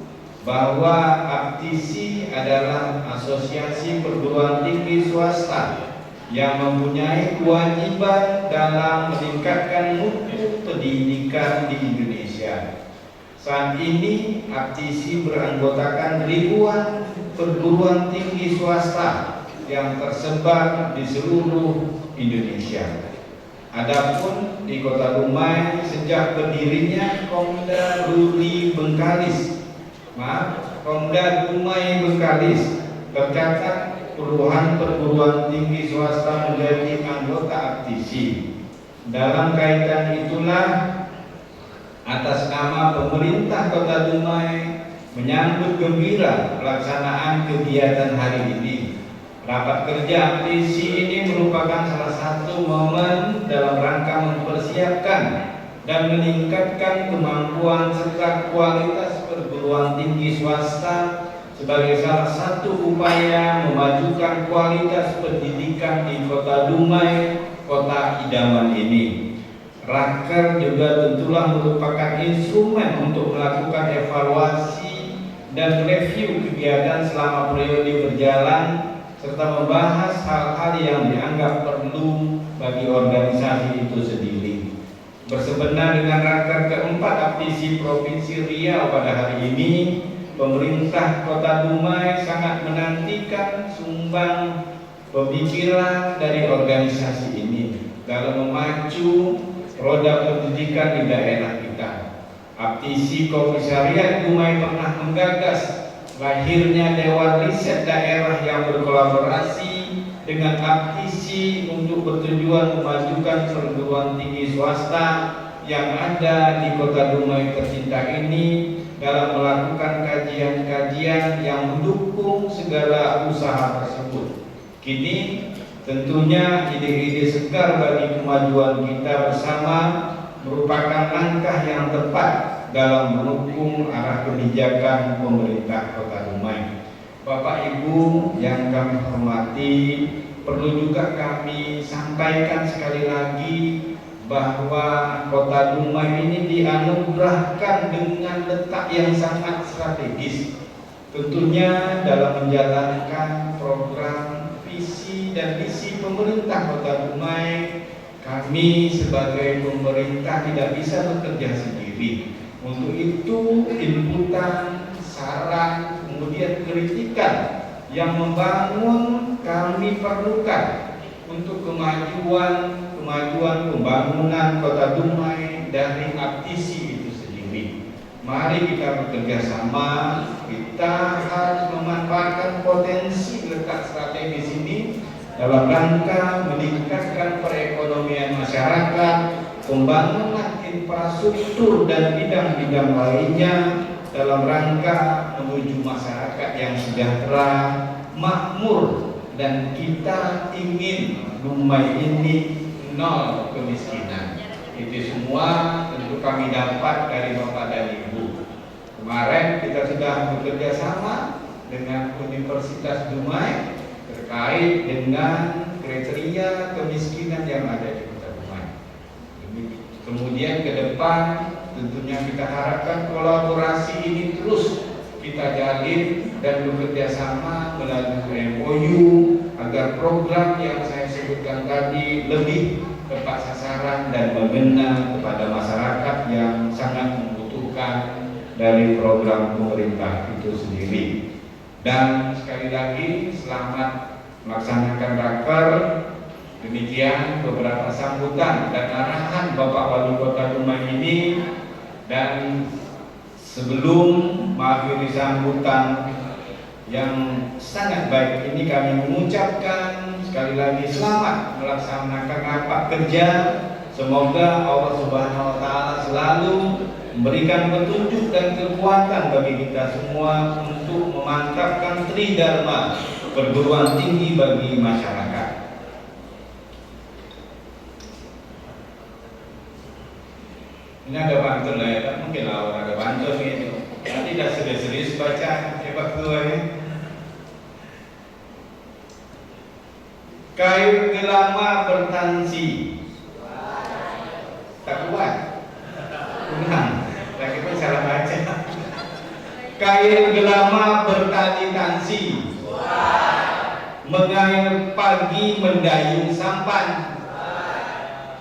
bahwa Aptisi adalah asosiasi perguruan tinggi swasta yang mempunyai kewajiban dalam meningkatkan mutu pendidikan di Indonesia. Saat ini Aptisi beranggotakan ribuan perguruan tinggi swasta yang tersebar di seluruh Indonesia. Adapun di Kota Dumai sejak berdirinya Kaumda Dumai Bengkalis tercatat puluhan perguruan tinggi swasta menjadi anggota Aptisi. Dalam kaitan itulah atas nama pemerintah Kota Dumai menyambut gembira pelaksanaan kegiatan hari ini. Rapat kerja Aptisi ini merupakan salah satu momen dalam rangka mempersiapkan dan meningkatkan kemampuan serta kualitas perguruan tinggi swasta sebagai salah satu upaya memajukan kualitas pendidikan di Kota Dumai, kota idaman ini. Raker juga tentulah merupakan instrumen untuk melakukan evaluasi dan review kegiatan selama periode berjalan, serta membahas hal-hal yang dianggap perlu bagi organisasi itu sendiri. Bersebenar dengan raker keempat Aptisi Provinsi Riau pada hari ini, pemerintah Kota Dumai sangat menantikan sumbang pemikiran dari organisasi ini dalam memacu roda pendidikan di daerah kita. Aptisi Komisariat Dumai pernah menggagas lahirnya Dewan Riset Daerah yang berkolaborasi dengan Aptisi untuk bertujuan memajukan perguruan tinggi swasta yang ada di Kota Dumai tercinta ini dalam melakukan kajian-kajian yang mendukung segala usaha tersebut. Kini tentunya ide-ide segar bagi kemajuan kita bersama merupakan langkah yang tepat dalam mendukung arah kebijakan pemerintah Kota Dumai. Bapak Ibu yang kami hormati, perlu juga kami sampaikan sekali lagi bahwa Kota Dumai ini dianugerahkan dengan letak yang sangat strategis. Tentunya dalam menjalankan program visi dan misi pemerintah Kota Dumai, kami sebagai pemerintah tidak bisa bekerja sendiri. Untuk itu inputan, saran, kemudian kritikan yang membangun kami perlukan untuk kemajuan pembangunan Kota Dumai dari Aptisi itu sendiri. Mari kita bekerja sama, kita harus memanfaatkan potensi letak strategis ini dalam rangka meningkatkan perekonomian masyarakat, pembangunan infrastruktur dan bidang-bidang lainnya dalam rangka menuju masyarakat yang sejahtera, makmur, dan kita ingin Dumai ini nol kemiskinan. Itu semua tentu kami dapat dari Bapak dan Ibu. Kemarin kita sudah bekerja sama dengan Universitas Dumai terkait dengan kriteria kemiskinan yang ada di Kota Dumai. Kemudian ke depan tentunya kita harapkan kolaborasi ini terus kita jalin dan bekerja sama melalui MOU agar program yang saya sebutkan tadi lebih tepat sasaran dan mengena kepada masyarakat yang sangat membutuhkan dari program pemerintah itu sendiri. Dan sekali lagi selamat melaksanakan raker. Demikian beberapa sambutan dan arahan Bapak Wali Kota Dumai ini. Dan sebelum mengakhiri sambutan yang sangat baik ini, kami mengucapkan sekali lagi selamat melaksanakan rapat kerja. Semoga Allah Subhanahu wa Ta'ala selalu memberikan petunjuk dan kekuatan bagi kita semua untuk memantapkan tridharma perguruan tinggi bagi masyarakat. Ini ada pantun lah ya, tak mungkin lah orang ada pantun gitu. Nanti dah serius-serius baca hebat tua ini. Kayu gelama bertansi, tak kuat. Ulang, lagi pun salah baca. Kayu gelama bertansi, mengair pagi mendayung sampan.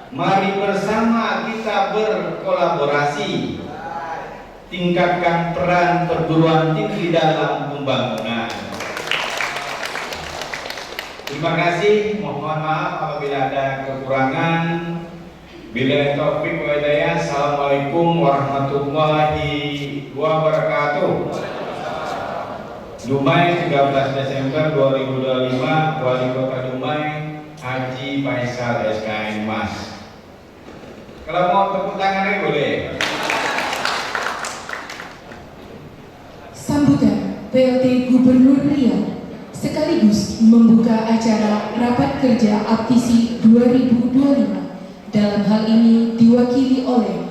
Mari bersama kita berkolaborasi, tingkatkan peran perguruan tinggi dalam pembangunan. Terima kasih, mohon maaf apabila ada kekurangan. Billahi taufik wa hidayah. Assalamualaikum warahmatullahi wabarakatuh. Dumai 13 Desember 2025, Wali Kota Dumai Haji Faisal SKM Mas. Kalau mau tepuk tangannya boleh. Sambutan PLT Gubernur Riau sekaligus membuka acara Rapat Kerja Aptisi 2025. Dalam hal ini diwakili oleh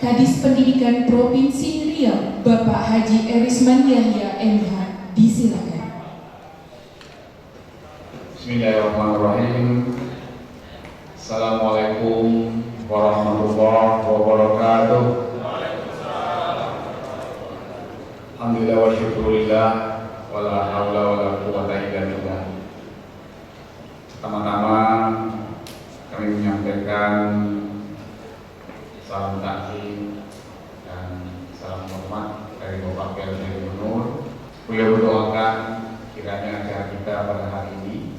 Kadis Pendidikan Provinsi Riau Bapak Haji Erisman Yahya MH, Disilakan. Bismillahirrahmanirrahim. Assalamualaikum warahmatullahi wabarakatuh. Alhamdulillah wa syukurillah wala haula wala quwwata illa billah. Pertama-tama kami menyampaikan salam takzim dan salam hormat dari Bapak PLT Gubernur. Beliau berdoakan kiranya acara kita pada hari ini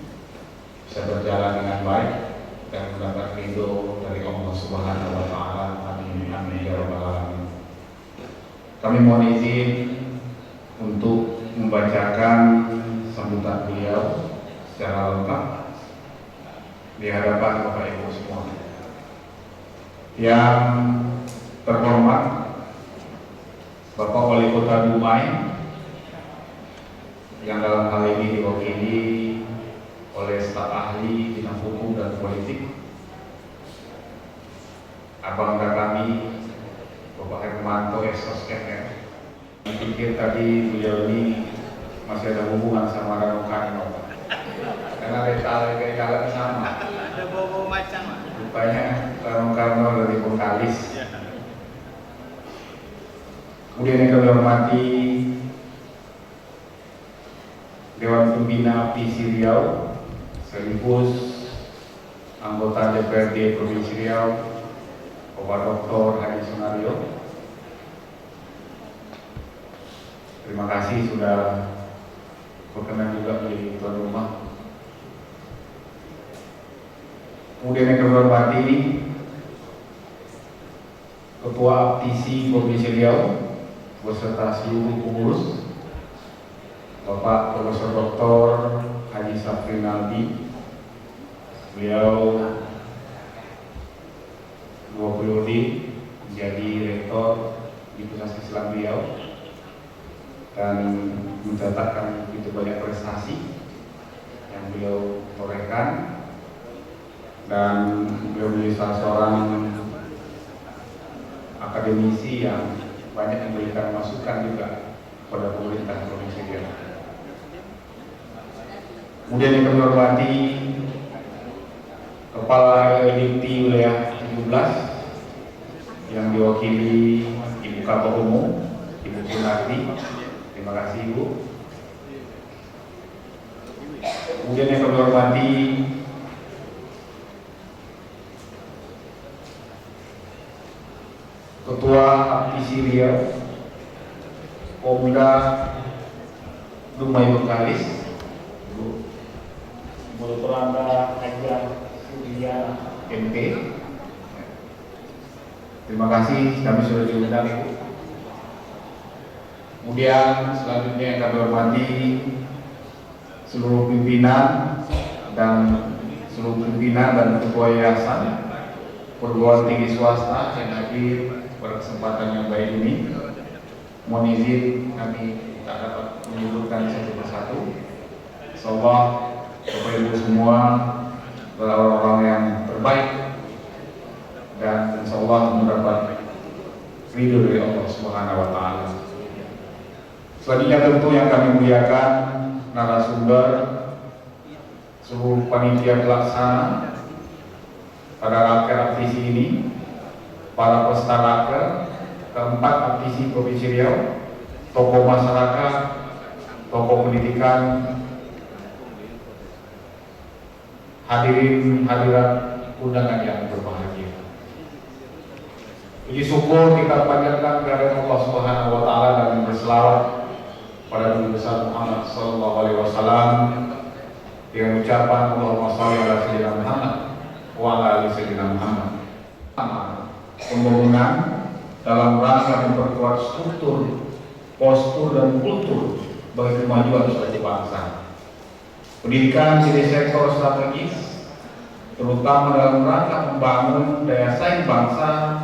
bisa berjalan dengan baik dan mendapat ridho dari Allah Subhanahu wa taala. Amin amin ya rabbal alamin. Kami mohon izin untuk membacakan sambutan beliau secara lengkap di hadapan Bapak Ibu semua. Yang terhormat Bapak Wali Kota Dumai yang dalam hal ini diwakili oleh staf ahli bidang hukum dan politik, abangga kami Bapak Hermanto Esos MM. Pikir tadi beliau ini masih ada hubungan sama Rano Karno, karena detail kayak kalian sama. Ada bau-bau macam. Rupanya Rano Karno dari vokalis. Kemudian yang kami hormati Dewan Pembina PISI Riau, sekaligus anggota DPRD Provinsi Riau, Bapak Dr. Haji Sunario. Terima kasih sudah berkenan juga menjadi tuan rumah. Kemudian yang kami hormati Ketua APTISI Provinsi Riau beserta seluruh pengurus, Bapak Profesor Dr. Haji Saprinaldi. Beliau 2 periode menjadi rektor di Pusat Islam Riau dan mencatatkan begitu banyak prestasi yang beliau torehkan, dan beliau menjadi salah seorang akademisi yang banyak memberikan masukan juga kepada pemerintah Provinsi Riau. Kemudian yang kami hormati Kepala LDIP Wilayah 17 yang diwakili Ibu Kabak Umum, Ibu Sunardi. Terima kasih Ibu. Kemudian yang kami hormati Ketua APTISI Riau, Komda Dumai Bekalis, Mulpranda Haja Surya MP. Terima kasih kami sudah diundang Ibu. Kemudian selanjutnya yang kami hormati seluruh pimpinan dan ketua yayasan perguruan tinggi swasta yang hadir pada kesempatan yang baik ini. Mohon izin kami tak dapat menyebutkan satu persatu. Insyaallah Bapak Ibu semua adalah orang-orang yang terbaik dan insyaallah mendapat ridho dari Allah Subhanahu wa taala. Selanjutnya tentu yang kami muliakan narasumber, seluruh panitia pelaksana pada raker APTISI ini, para peserta raker, keempat APTISI Provinsi Riau, tokoh masyarakat, tokoh pendidikan, hadirin hadirat undangan yang berbahagia. Puji syukur kita panjatkan kehadirat Allah Subhanahu wa taala dan berselawat pada Nabi besar Muhammad sallallahu alaihi wasallam dengan ucapan Allahumma shalli ala sayyidina Muhammad wa ala ali sayyidina Muhammad. Pembangunan dalam rangka memperkuat struktur, postur dan kultur bagi kemajuan suatu bangsa. Pendidikan menjadi sektor strategis, terutama dalam rangka membangun daya saing bangsa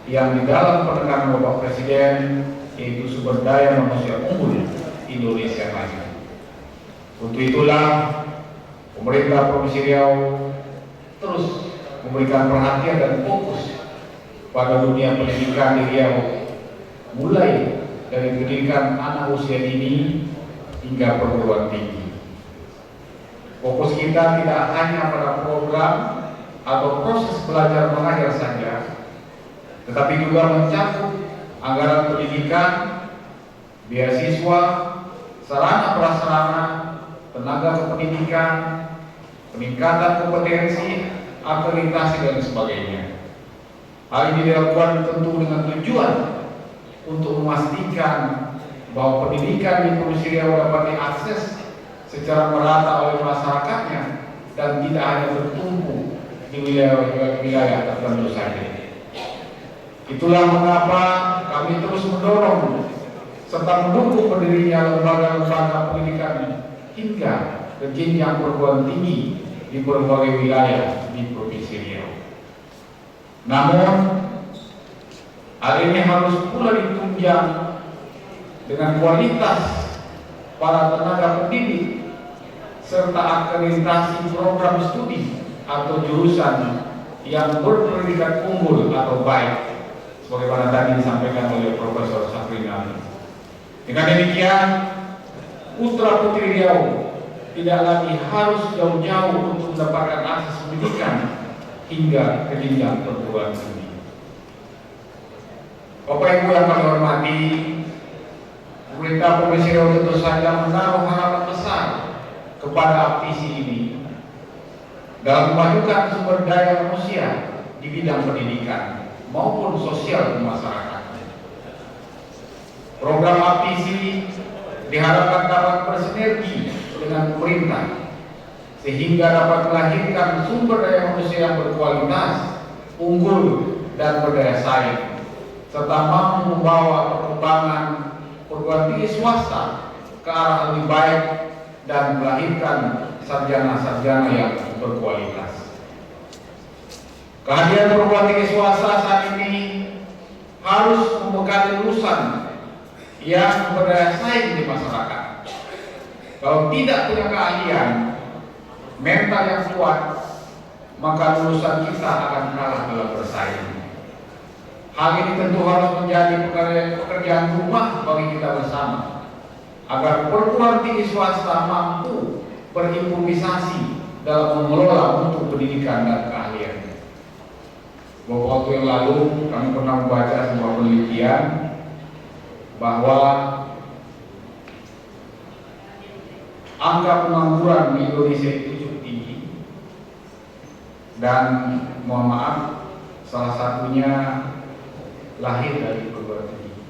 yang di dalam penekanan Bapak Presiden yaitu sumber daya manusia unggul Indonesia Maju. Untuk itulah pemerintah Provinsi Riau terus memberikan perhatian dan fokus pada dunia pendidikan di Riau, mulai dari pendidikan anak usia dini hingga perguruan tinggi. Fokus kita tidak hanya pada program atau proses belajar mengajar saja, tetapi juga mencakup anggaran pendidikan, beasiswa, sarana prasarana, tenaga kependidikan, peningkatan kompetensi, akreditasi dan sebagainya. Hal ini dilakukan tentu dengan tujuan untuk memastikan bahwa pendidikan di Provinsi Riau dapat diakses secara merata oleh masyarakatnya dan tidak hanya bertumpu di wilayah tertentu saja. Itulah mengapa kami terus mendorong serta mendukung berdirinya lembaga-lembaga pendidikan hingga ke jenjang perguruan tinggi di berbagai wilayah di Provinsi Riau. Namun, hal ini harus pula ditunjang dengan kualitas para tenaga pendidik serta akreditasi program studi atau jurusan yang berpredikat unggul atau baik, sebagaimana tadi disampaikan oleh Profesor Safrina. Dengan demikian, putra putri Riau tidak lagi harus jauh-jauh untuk mendapatkan akses pendidikan hingga ke jenjang perguruan tinggi. Bapak Ibu yang kami hormati, pemerintah Provinsi Riau tentu saja menaruh harapan besar kepada aptisi ini dalam memajukan sumber daya manusia di bidang pendidikan maupun sosial di masyarakat. Program aptisi diharapkan dapat bersinergi dengan pemerintah sehingga dapat melahirkan sumber daya manusia yang berkualitas, unggul, dan berdaya saing, serta mampu membawa perkembangan perguruan tinggi swasta ke arah lebih baik dan melahirkan sarjana-sarjana yang berkualitas. Kehadiran perguruan tinggi swasta saat ini harus membekali lulusan yang berdaya saing di masyarakat. Kalau tidak punya keahlian, mental yang kuat, maka lulusan kita akan kalah dalam bersaing. Hal ini tentu harus menjadi pekerjaan rumah bagi kita bersama, agar perguruan tinggi swasta mampu berimprovisasi dalam mengelola untuk pendidikan dan keahlian. Beberapa waktu yang lalu kami pernah membaca sebuah penelitian bahwa angka pengangguran di Indonesia itu cukup tinggi, dan mohon maaf, salah satunya lahir dari perguruan tinggi.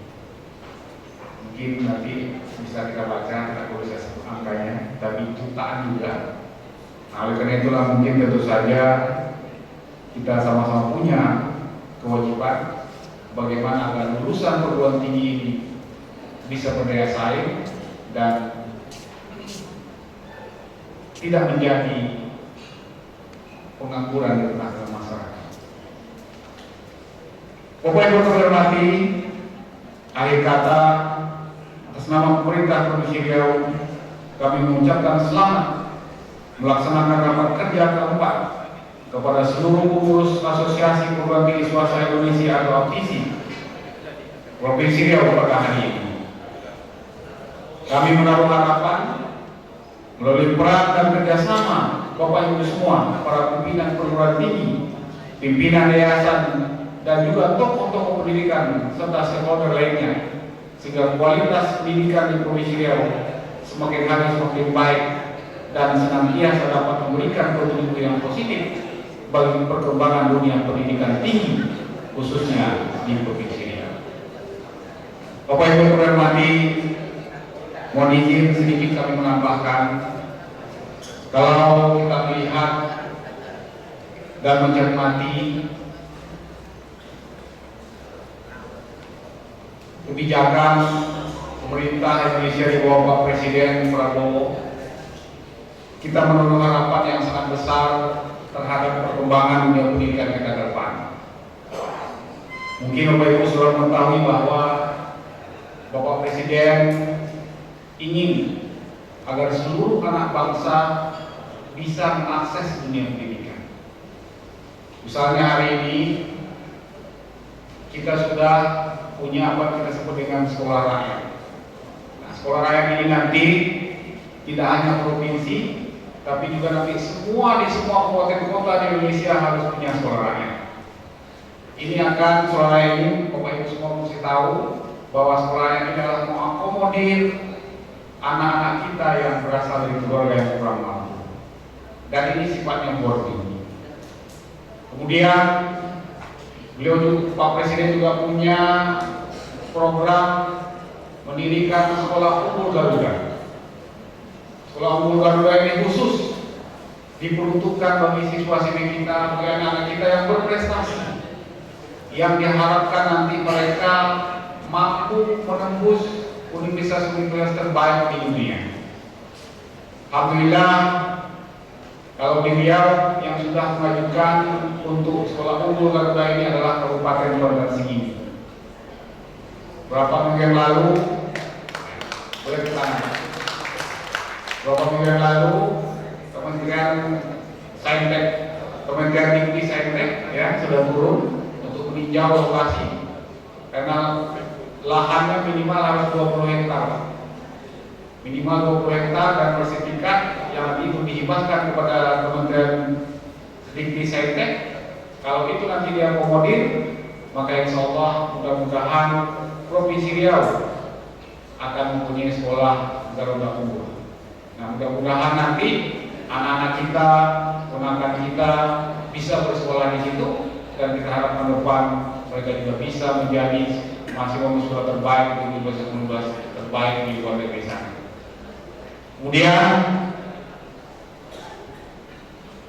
Mungkin nanti bisa kita baca, kita bisa sebut angkanya, tapi jutaan juga. Nah, oleh karena itulah mungkin tentu saja kita sama-sama punya kewajiban bagaimana agar lulusan perguruan tinggi ini bisa berdaya saing dan tidak menjadi pengangguran di tengah masyarakat. Bapak Ibu terhormati, akhir kata atas nama pemerintah Provinsi Riau kami mengucapkan selamat melaksanakan rapat kerja keempat kepada seluruh pengurus Asosiasi Perguruan Tinggi Swasta Indonesia atau APTISI Provinsi Riau pada hari ini. Kami menaruh harapan melalui peran dan kerjasama Bapak Ibu semua, para pimpinan perguruan tinggi, pimpinan yayasan, dan juga tokoh-tokoh pendidikan serta stakeholder lainnya, sehingga kualitas pendidikan di Provinsi Riau semakin hari semakin baik dan senantiasa dapat memberikan kontribusi yang positif bagi perkembangan dunia pendidikan tinggi, khususnya di Provinsi Riau. Bapak Ibu terhormati, mohon izin sedikit kami menambahkan, kalau kita melihat dan mencermati kebijakan pemerintah Indonesia di bawah Pak Presiden Prabowo, kita menaruh harapan yang sangat besar terhadap perkembangan dunia pendidikan kita ke depan. Mungkin Bapak Ibu sudah mengetahui bahwa Bapak Presiden ingin agar seluruh anak bangsa bisa mengakses dunia pendidikan. Misalnya hari ini kita sudah punya apa kita sebut dengan sekolah rakyat. Nah, sekolah rakyat ini nanti tidak hanya provinsi, tapi juga nanti semua di semua kabupaten kota di Indonesia harus punya sekolah rakyat. Ini akan sekolah rakyat ini, Bapak Ibu semua mesti tahu bahwa sekolah rakyat ini adalah mengakomodir anak-anak kita yang berasal dari keluarga yang kurang mampu. Dan ini sifatnya boarding. Kemudian Pak Presiden juga punya program mendirikan sekolah umum Garuda. Sekolah umum Garuda ini khusus diperuntukkan bagi siswa-siswi kita, bagi anak-anak kita yang berprestasi, yang diharapkan nanti mereka mampu menembus universitas-universitas terbaik di dunia. Alhamdulillah, kalau di Riau yang sudah mengajukan untuk sekolah umum Garuda ini adalah Kabupaten Bandar Sigi. Berapa minggu yang lalu, boleh bertanya, berapa minggu yang lalu Kementerian Saintek, Kementerian Tinggi Saintek ya sudah turun untuk meninjau lokasi karena lahannya minimal harus 20 hektar, minimal 20 hektar dan sertifikat yang dihibahkan kepada Kementerian Tinggi Saintek. Kalau itu nanti diakomodir, maka insya Allah mudah-mudahan Provinsi Riau akan mempunyai sekolah Garuda Unggul. Nah, mudah-mudahan nanti anak-anak kita, ponakan kita bisa bersekolah di situ dan kita harapkan depan mereka juga bisa menjadi mahasiswa terbaik di universitas terbaik di luar negeri sana. Kemudian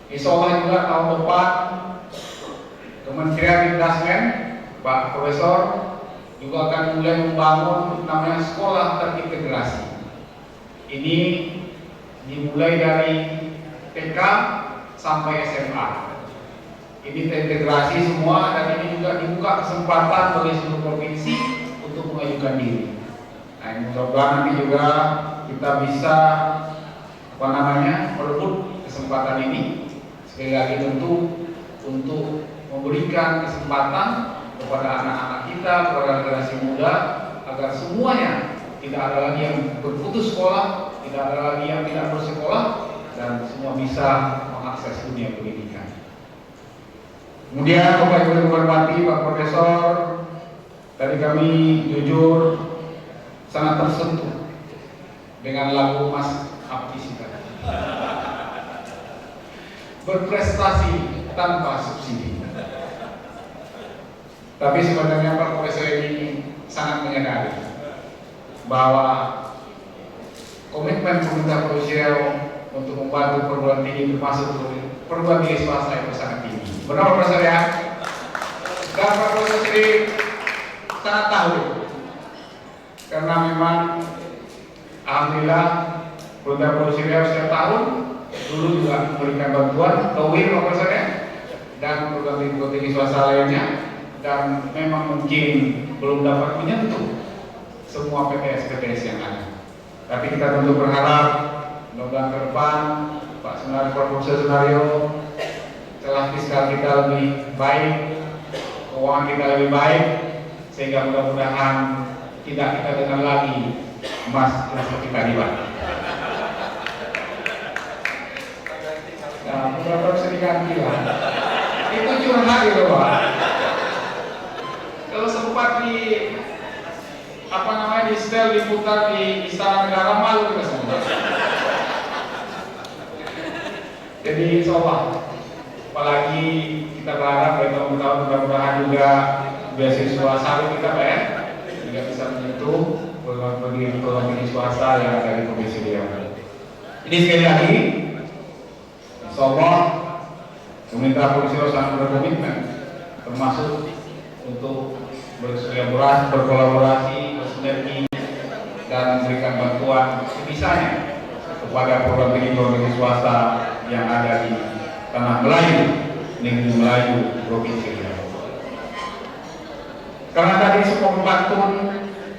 insya Allah juga tahun depan Kementerian Investment Pak Profesor juga akan mulai membangun namanya sekolah terintegrasi. Ini dimulai dari TK sampai SMA. Ini terintegrasi semua dan ini juga dibuka kesempatan bagi seluruh provinsi untuk mengajukan diri. Nah, mudah-mudahan nanti juga kita bisa merebut kesempatan ini. Sekali lagi tentu untuk memberikan kesempatan kepada anak-anak kita, kepada generasi muda, agar semuanya tidak ada lagi yang berputus sekolah, tidak ada lagi yang tidak bersekolah, dan semua bisa mengakses dunia pendidikan. Kemudian Bapak Ibu yang hormati Pak Profesor, tadi kami jujur sangat tersentuh dengan lagu Mas Abdisita. Berprestasi tanpa subsidi. Tapi sebenarnya Pak Profesor ini sangat menyadari bahwa komitmen pemerintah Provinsi Riau untuk membantu perguruan tinggi termasuk perguruan tinggi swasta itu sangat tinggi. Benar Pak Profesor ya? Dan Pak Profesor sendiri sangat tahu karena memang alhamdulillah pemerintah Provinsi Riau setiap tahun dulu juga memberikan bantuan ke UIN Pak Profesor ya, dan perguruan tinggi swasta lainnya. Dan memang mungkin belum dapat menyentuh semua PTS yang ada. Tapi kita tentu berharap mudah-mudahan ke depan Pak Profesor Sunario, celah fiskal kita lebih baik, keuangan kita lebih baik, sehingga mudah-mudahan tidak kita dengar lagi emas kita dibuat. Nah, mudah-mudahan bisa diganti lah. Itu curhat gitu Pak. Kalau sempat di di setel diputar di Istana Negara, malu kita semua. Jadi insya Allah, apalagi kita berharap dari tahun-tahun mudah-mudahan juga beasiswa sawit kita Pak juga bisa menyentuh perguruan tinggi swasta yang ada di Provinsi Riau. Ini sekali lagi, insya Allah pemerintah Provinsi Riau sangat berkomitmen, termasuk untuk berkolaborasi, bersinergi, dan memberikan bantuan sebisanya kepada program tinggi swasta yang ada di tanah Melayu, negeri Melayu, Provinsi Riau. Karena tadi semua pantun,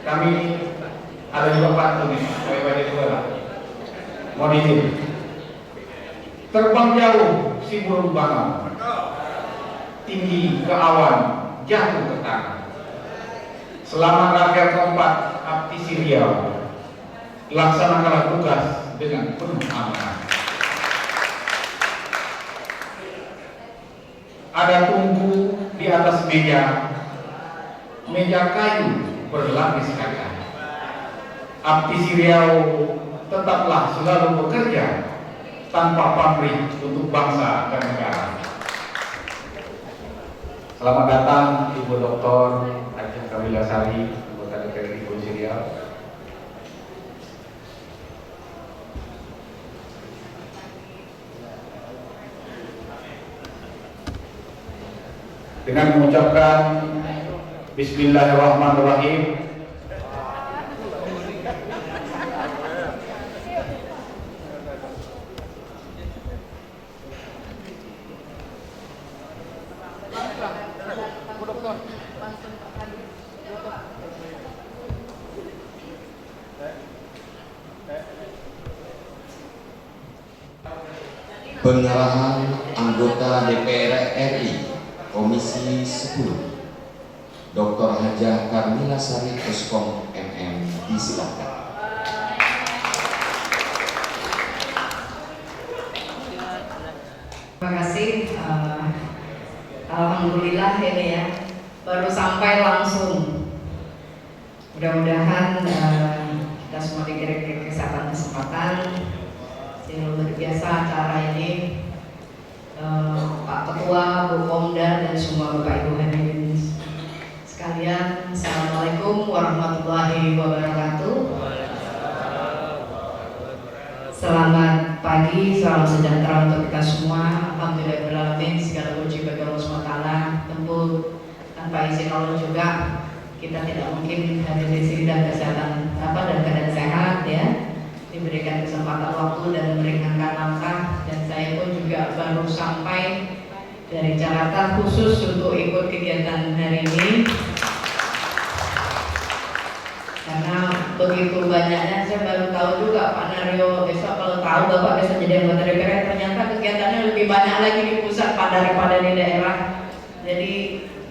kami ada juga pantun nih, baik-baik juga lah. Mau dihidup. Terbang jauh si burung bangau, tinggi ke awan, jatuh ke tanah. Selamat rakyat keempat Abdi Riau, laksanakanlah tugas dengan penuh amanah. Ada tunggu di atas meja kayu berlapis kaca. Aptisi Riau tetaplah selalu bekerja tanpa pamrih untuk bangsa dan negara. Selamat datang Ibu Dr. Hajah Karmila Sari, anggota DPRD Provinsi Riau. Dengan mengucapkan Bismillahirrahmanirrahim. Pengarahan anggota DPR RI Komisi 10 Dr. Hajah Karmila Sari Eskom MM disilakan. Terima kasih. Alhamdulillah ini ya baru sampai langsung. Mudah-mudahan kita semua diberi kesempatan. Luar biasa acara ini. Pak Ketua, Bu Komda, dan semua Bapak Ibu hadirin sekalian, Assalamualaikum warahmatullahi wabarakatuh. Selamat pagi, salam sejahtera untuk kita semua. Alhamdulillahirrahmanirrahim, segala puji bagi Allah SWT. Tentu tanpa izin Allah juga kita tidak mungkin hadir di sini dan kesehatan dan keadaan sehat ya. Diberikan kesempatan waktu dan meringankan langkah, dan saya pun juga baru sampai dari Jakarta khusus untuk ikut kegiatan hari ini karena begitu banyaknya. Saya baru tahu juga Pak Naryo besok, kalau tahu Bapak besok jadi anggota DPR, ternyata kegiatannya lebih banyak lagi di pusat daripada di daerah. Jadi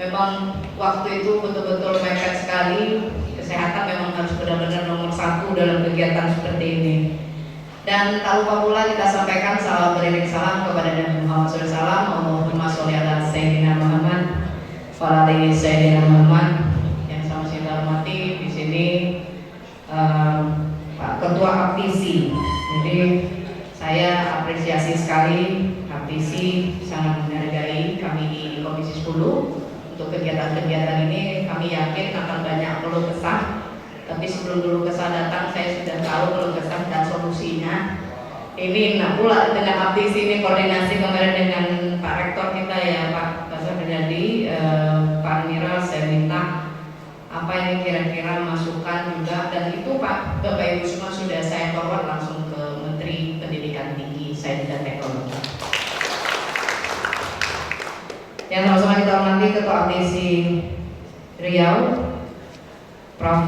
memang waktu itu betul-betul mepet sekali. Kesehatan memang harus benar-benar nomor satu dalam kegiatan seperti ini. Dan tak lupa pula kita sampaikan salam beriring salam kepada Nabi Muhammad SAW. Allahumma sholli ala Sayyidina Muhammad wa ala Sayyidina Muhammad. Yang sama saya hormati di sini Pak Ketua Aptisi. Jadi saya apresiasi sekali, Aptisi sangat menghargai kami di Komisi 10. Untuk kegiatan-kegiatan ini kami yakin akan banyak keluh kesah. Tapi sebelum keluh kesah datang, saya sudah tahu keluh kesah dan solusinya. Ini pula dengan Aptisi ini koordinasi kemarin dengan Pak Rektor kita ya, Pak Basar Bernadi, Pak Miral, saya minta apa ini kira-kira masukan juga, dan itu Pak Bapak Ibu semua sudah saya forward langsung ke Menteri Pendidikan Tinggi, Sains dan Teknologi. Yang sama-sama kita hormati Ketua Aptisi Riau, Prof.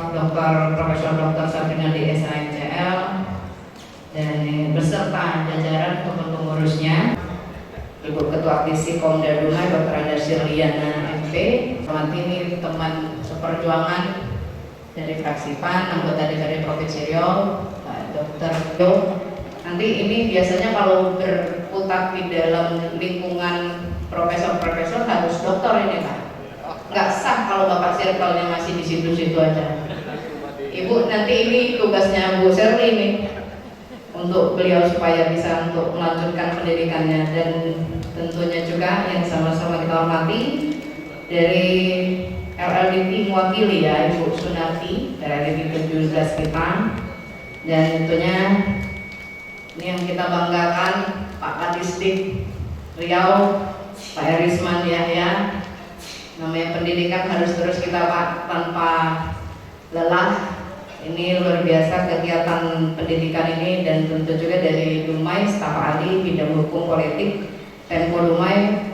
Profesor Dr. Saprinadi SHMCL, dan beserta jajaran pengurusnya, Ibu Ketua Aptisi Komda Dumai Dr. Anda Sirliana MP. Hormati ini teman seperjuangan dari fraksi PAN, anggota DPRD Provinsi Riau, Pak Dr. Jo. Nanti ini biasanya kalau berputar di dalam lingkungan profesor-profesor harus doktor ini Pak. Nggak sah kalau Bapak circle-nya masih di situ-situ aja. Ibu nanti ini tugasnya Bu Serli ini untuk beliau supaya bisa untuk melanjutkan pendidikannya, dan tentunya juga yang sama-sama kita hormati dari LLDT mewakili ya Ibu Sunarti dari LLDT 17 kita, dan tentunya ini yang kita banggakan Pak Kadisdik Riau, Pak Erisman Yahya. Namanya pendidikan harus terus kita tanpa lelah. Ini luar biasa kegiatan pendidikan ini, dan tentu juga dari Dumai staf ahli bidang hukum politik Tempo Dumai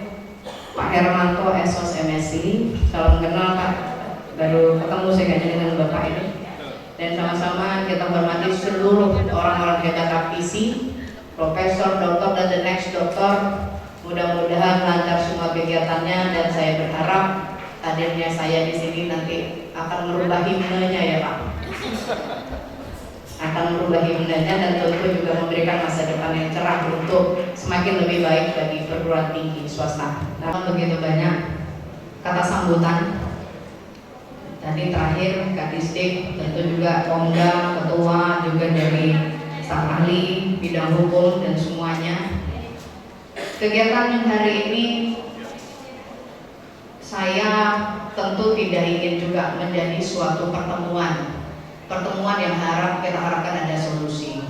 Pak Hermanto Esos MSI. Salam kenal Pak, baru ketemu saya kayaknya dengan Bapak ini. Dan sama-sama kita hormati seluruh orang-orang hebat Aptisi, Profesor, Doktor, dan the next Doktor. Mudah-mudahan lancar semua kegiatannya, dan saya berharap hadirnya saya di sini nanti akan merubah himnenya ya Pak. akan merubah imandanya dan tentu juga memberikan masa depan yang cerah untuk semakin lebih baik bagi perguruan tinggi swasta. Namun begitu banyak kata sambutan. Tadi terakhir Kadisdik, tentu juga Komda, Ketua, juga dari staf ahli, bidang hukum dan semuanya. Kegiatan hari ini saya tentu tidak ingin juga menjadi suatu pertemuan yang kita harapkan ada solusi.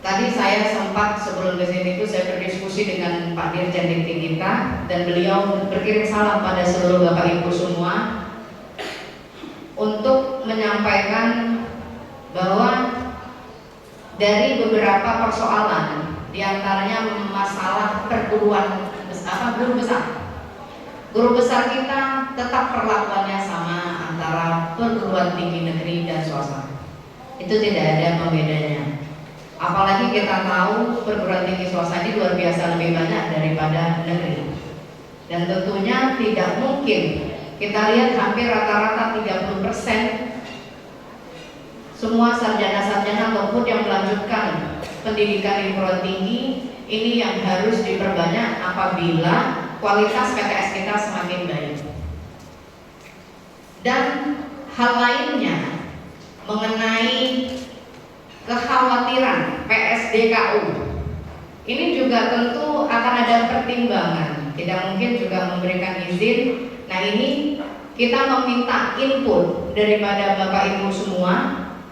Tadi saya sempat sebelum ke sini itu saya berdiskusi dengan Pak Dirjen Dikti kita dan beliau berkirim salam pada seluruh Bapak Ibu semua untuk menyampaikan bahwa dari beberapa persoalan diantaranya masalah perguruan guru besar kita tetap perlakuannya sama antara perguruan tinggi negeri dan swasta. Itu tidak ada pembedanya. Apalagi kita tahu perguruan tinggi swasta ini luar biasa lebih banyak daripada negeri. Dan tentunya tidak mungkin kita lihat hampir rata-rata 30% semua sarjana-sarjana ataupun yang melanjutkan pendidikan di perguruan tinggi ini yang harus diperbanyak apabila kualitas PTS kita semakin baik. Dan hal lainnya mengenai kekhawatiran PSDKU ini juga tentu akan ada pertimbangan, tidak mungkin juga memberikan izin. Nah ini kita meminta input daripada Bapak Ibu semua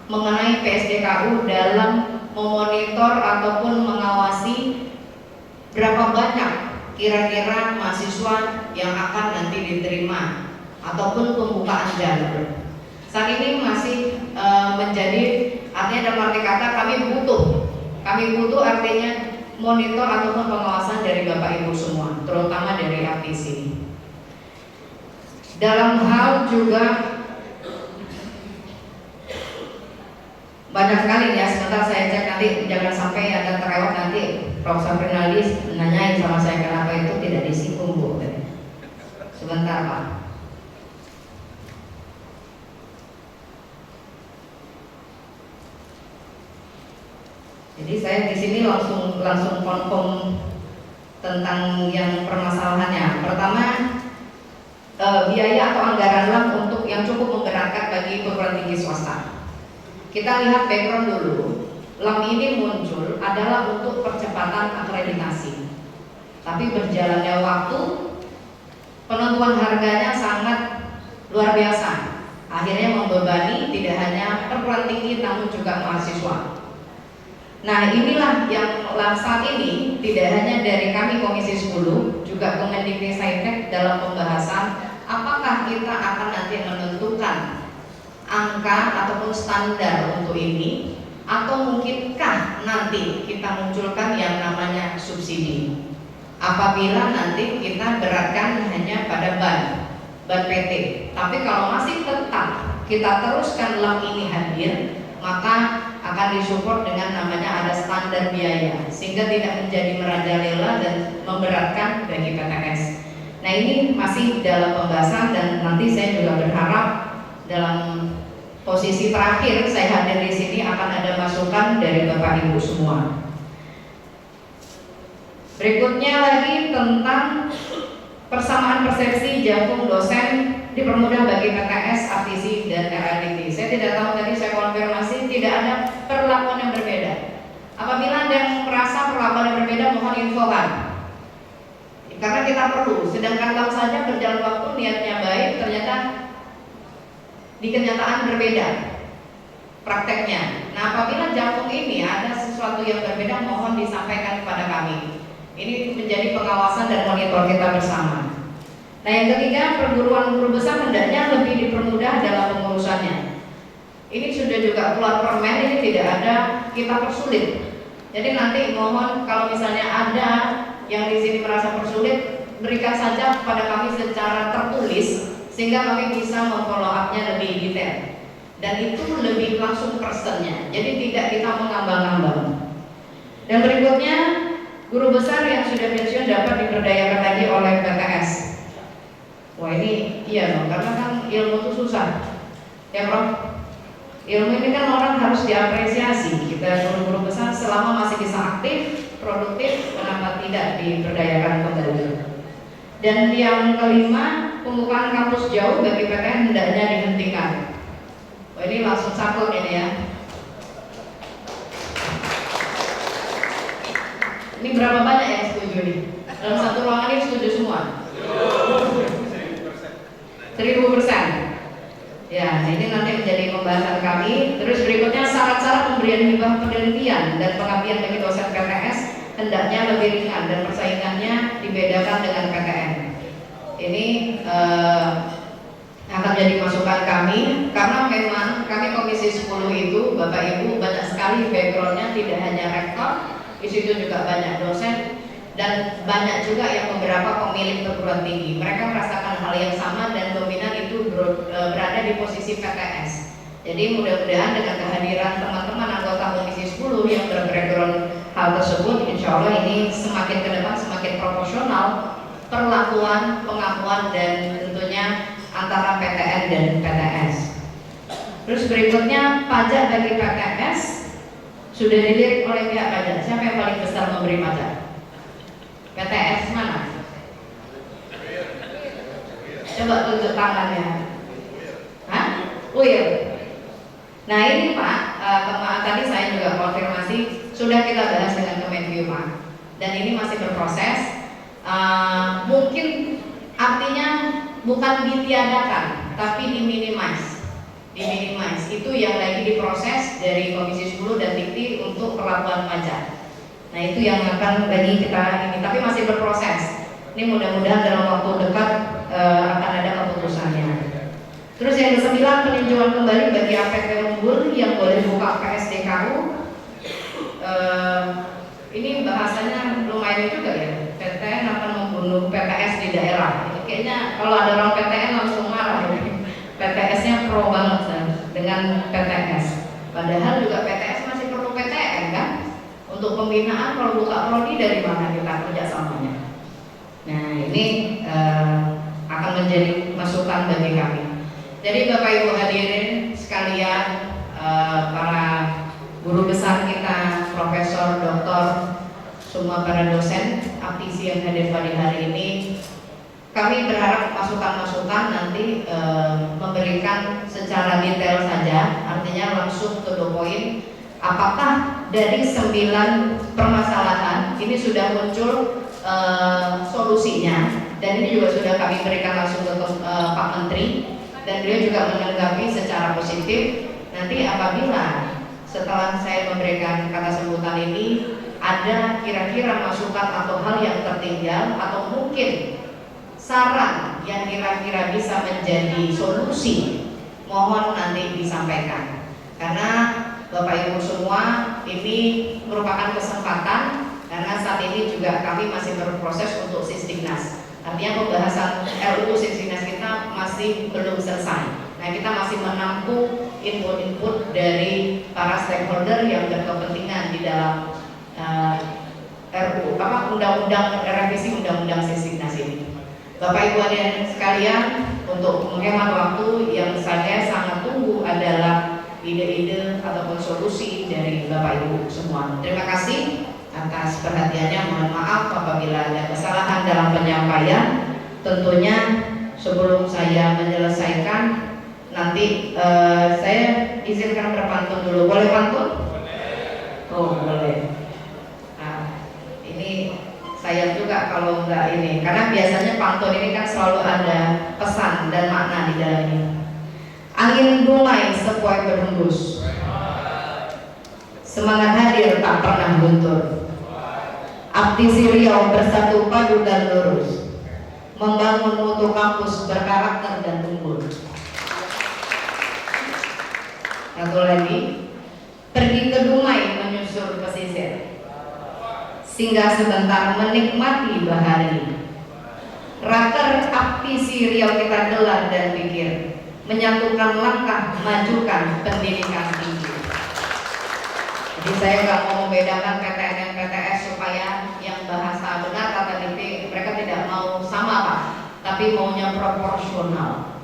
mengenai PSDKU dalam memonitor ataupun mengawasi berapa banyak kira-kira mahasiswa yang akan nanti diterima ataupun pembukaan jalur. Saat ini masih menjadi artinya dalam arti kata kami butuh artinya monitor ataupun pengawasan dari Bapak Ibu semua, terutama dari APC. Dalam hal juga banyak sekali ya, sebentar saya cek nanti jangan sampai ada terlewat nanti Profesor Rinaldi nanyain sama saya kenapa itu tidak disinggung Bu. Sebentar Pak. Jadi saya di sini langsung confirm tentang yang permasalahannya. Pertama, biaya atau anggaran LAM untuk yang cukup memberatkan bagi perguruan tinggi swasta. Kita lihat background dulu. LAM ini muncul adalah untuk percepatan akreditasi. Tapi berjalannya waktu, penentuan harganya sangat luar biasa. Akhirnya membebani tidak hanya perguruan tinggi namun juga mahasiswa. Nah inilah yang saat ini tidak hanya dari kami Komisi 10, juga Kemendikbudristek dalam pembahasan apakah kita akan nanti menentukan angka ataupun standar untuk ini, atau mungkinkah nanti kita munculkan yang namanya subsidi apabila nanti kita beratkan hanya pada ban PT. Tapi kalau masih tetap kita teruskan LAM ini hadir, maka akan disupport dengan namanya ada standar biaya sehingga tidak menjadi merajalela dan memberatkan bagi PTS. Nah ini masih dalam pembahasan dan nanti saya juga berharap dalam posisi terakhir saya hadir di sini akan ada masukan dari Bapak Ibu semua. Berikutnya lagi tentang persamaan persepsi jagung dosen dipermudah bagi PTS, APC, dan RLDT. Saya tidak tahu, tadi saya konfirmasi tidak ada perlakuan yang berbeda. Apabila ada yang merasa perlakuan yang berbeda, mohon infokan. Karena kita perlu, sedangkan LAM saja berjalan waktu niatnya baik, ternyata di kenyataan berbeda prakteknya. Nah apabila jagung ini ada sesuatu yang berbeda, mohon disampaikan kepada kami. Ini menjadi pengawasan dan monitor kita bersama. Nah yang ketiga, perguruan guru besar hendaknya lebih dipermudah dalam pengurusannya. Ini sudah juga keluar permen, ini tidak ada kita persulit. Jadi nanti mohon kalau misalnya ada yang di sini merasa persulit, berikan saja kepada kami secara tertulis sehingga kami bisa memfollow up-nya lebih detail. Dan itu lebih langsung personnya. Jadi tidak kita mengambang-ambang. Dan berikutnya, guru besar yang sudah pensiun dapat diberdayakan lagi oleh PTS. Wah ini iya dong, karena kan ilmu itu susah, ya Prof. Ilmu ini kan orang harus diapresiasi. Kita guru-guru besar selama masih bisa aktif, produktif, kenapa tidak diberdayakan kembali. Dan yang kelima, pembukaan kampus jauh bagi PTN hendaknya dihentikan. Oh, ini langsung saklek ini ya. Ini berapa banyak yang setuju nih? Dalam satu ruangan ini setuju semua? 1000%. Ya, ini nanti menjadi pembahasan kami. Terus berikutnya syarat-syarat pemberian hibah penelitian dan pengabdian bagi dosen PTS hendaknya lebih ringan dan persaingannya dibedakan dengan PTN. Ini akan jadi masukan kami karena memang kami Komisi 10 itu Bapak Ibu banyak sekali backgroundnya, tidak hanya rektor, di situ juga banyak dosen dan banyak juga yang beberapa pemilik perguruan tinggi. Mereka merasakan hal yang sama dan dominan itu berada di posisi PTS. Jadi mudah-mudahan dengan kehadiran teman-teman anggota Komisi 10 yang berbackground hal tersebut, insya Allah ini semakin ke depan semakin proporsional perlakuan, pengakuan dan tentunya antara PTN dan PTS. Terus berikutnya pajak bagi PTS sudah dilirik oleh pihak pajak. Siapa yang paling besar memberi pajak? PTS mana? Coba tunjuk tangannya. Hah? UIR. Nah ini Pak, tadi saya juga konfirmasi sudah kita bahas dengan Kemenlu Pak, dan ini masih berproses. Mungkin artinya bukan ditiadakan, tapi diminimize. Itu yang lagi diproses dari Komisi 10 dan Dikti untuk perlakuan pajak. Nah itu yang akan lagi kita ini, tapi masih berproses. Ini mudah-mudahan dalam waktu dekat akan ada keputusannya. Terus yang ke-9, peninjauan kembali bagi APT unggul yang boleh buka PSDKU. Ini bahasanya lumayan juga ya. PTN akan membunuh PTS di daerah. Ini kayaknya kalau ada orang PTN langsung marah. PTS-nya pro banget dengan PTS. Padahal juga PTS masih perlu PTN kan? Untuk pembinaan kalau buka prodi dari mana kita kerjasamanya. Nah ini akan menjadi masukan bagi kami. Jadi Bapak Ibu hadirin sekalian, para guru besar kita, profesor, doktor, semua para dosen, aktisi yang hadir pada hari ini, kami berharap masukan-masukan nanti memberikan secara detail saja, artinya langsung to the point. Apakah dari 9 permasalahan ini sudah muncul solusinya, dan ini juga sudah kami berikan langsung ke Pak Menteri, dan beliau juga menanggapi secara positif. Nanti apabila setelah saya memberikan kata sambutan ini ada kira-kira masukan atau hal yang tertinggal atau mungkin saran yang kira-kira bisa menjadi solusi, mohon nanti disampaikan. Karena Bapak Ibu semua, ini merupakan kesempatan karena saat ini juga kami masih berproses untuk Sisdiknas. Artinya pembahasan RUU Sisdiknas kita masih belum selesai. Nah, kita masih menampung input-input dari para stakeholder yang berkepentingan di dalam undang-undang revisi undang-undang Sisdiknas ini. Bapak Ibu hadirin sekalian, untuk menghemat waktu, yang saya sangat tunggu adalah ide-ide ataupun solusi dari Bapak Ibu semua. Terima kasih atas perhatiannya. Mohon maaf apabila ada kesalahan dalam penyampaian. Tentunya sebelum saya menyelesaikan, nanti saya izinkan berpantun dulu. Boleh pantun? Oh boleh. Ini saya juga kalau enggak ini, karena biasanya pantun ini kan selalu ada pesan dan makna di dalamnya. Angin dumai sepoi berhembus, semangat hadir tak pernah luntur. Aktisi Riau bersatu padu dan lurus, membangun mutu kampus berkarakter dan unggul. Satu lagi, pergi ke Dumai menyusur pesisir, singgah sebentar menikmati bahari. Raker aktisi Riau kita gelar dan pikir, menyatukan langkah, majukan pendidikan tinggi. Jadi saya nggak mau membedakan PTN dan PTS supaya yang bahasa benar kata Dikti, mereka tidak mau sama Pak, tapi maunya proporsional.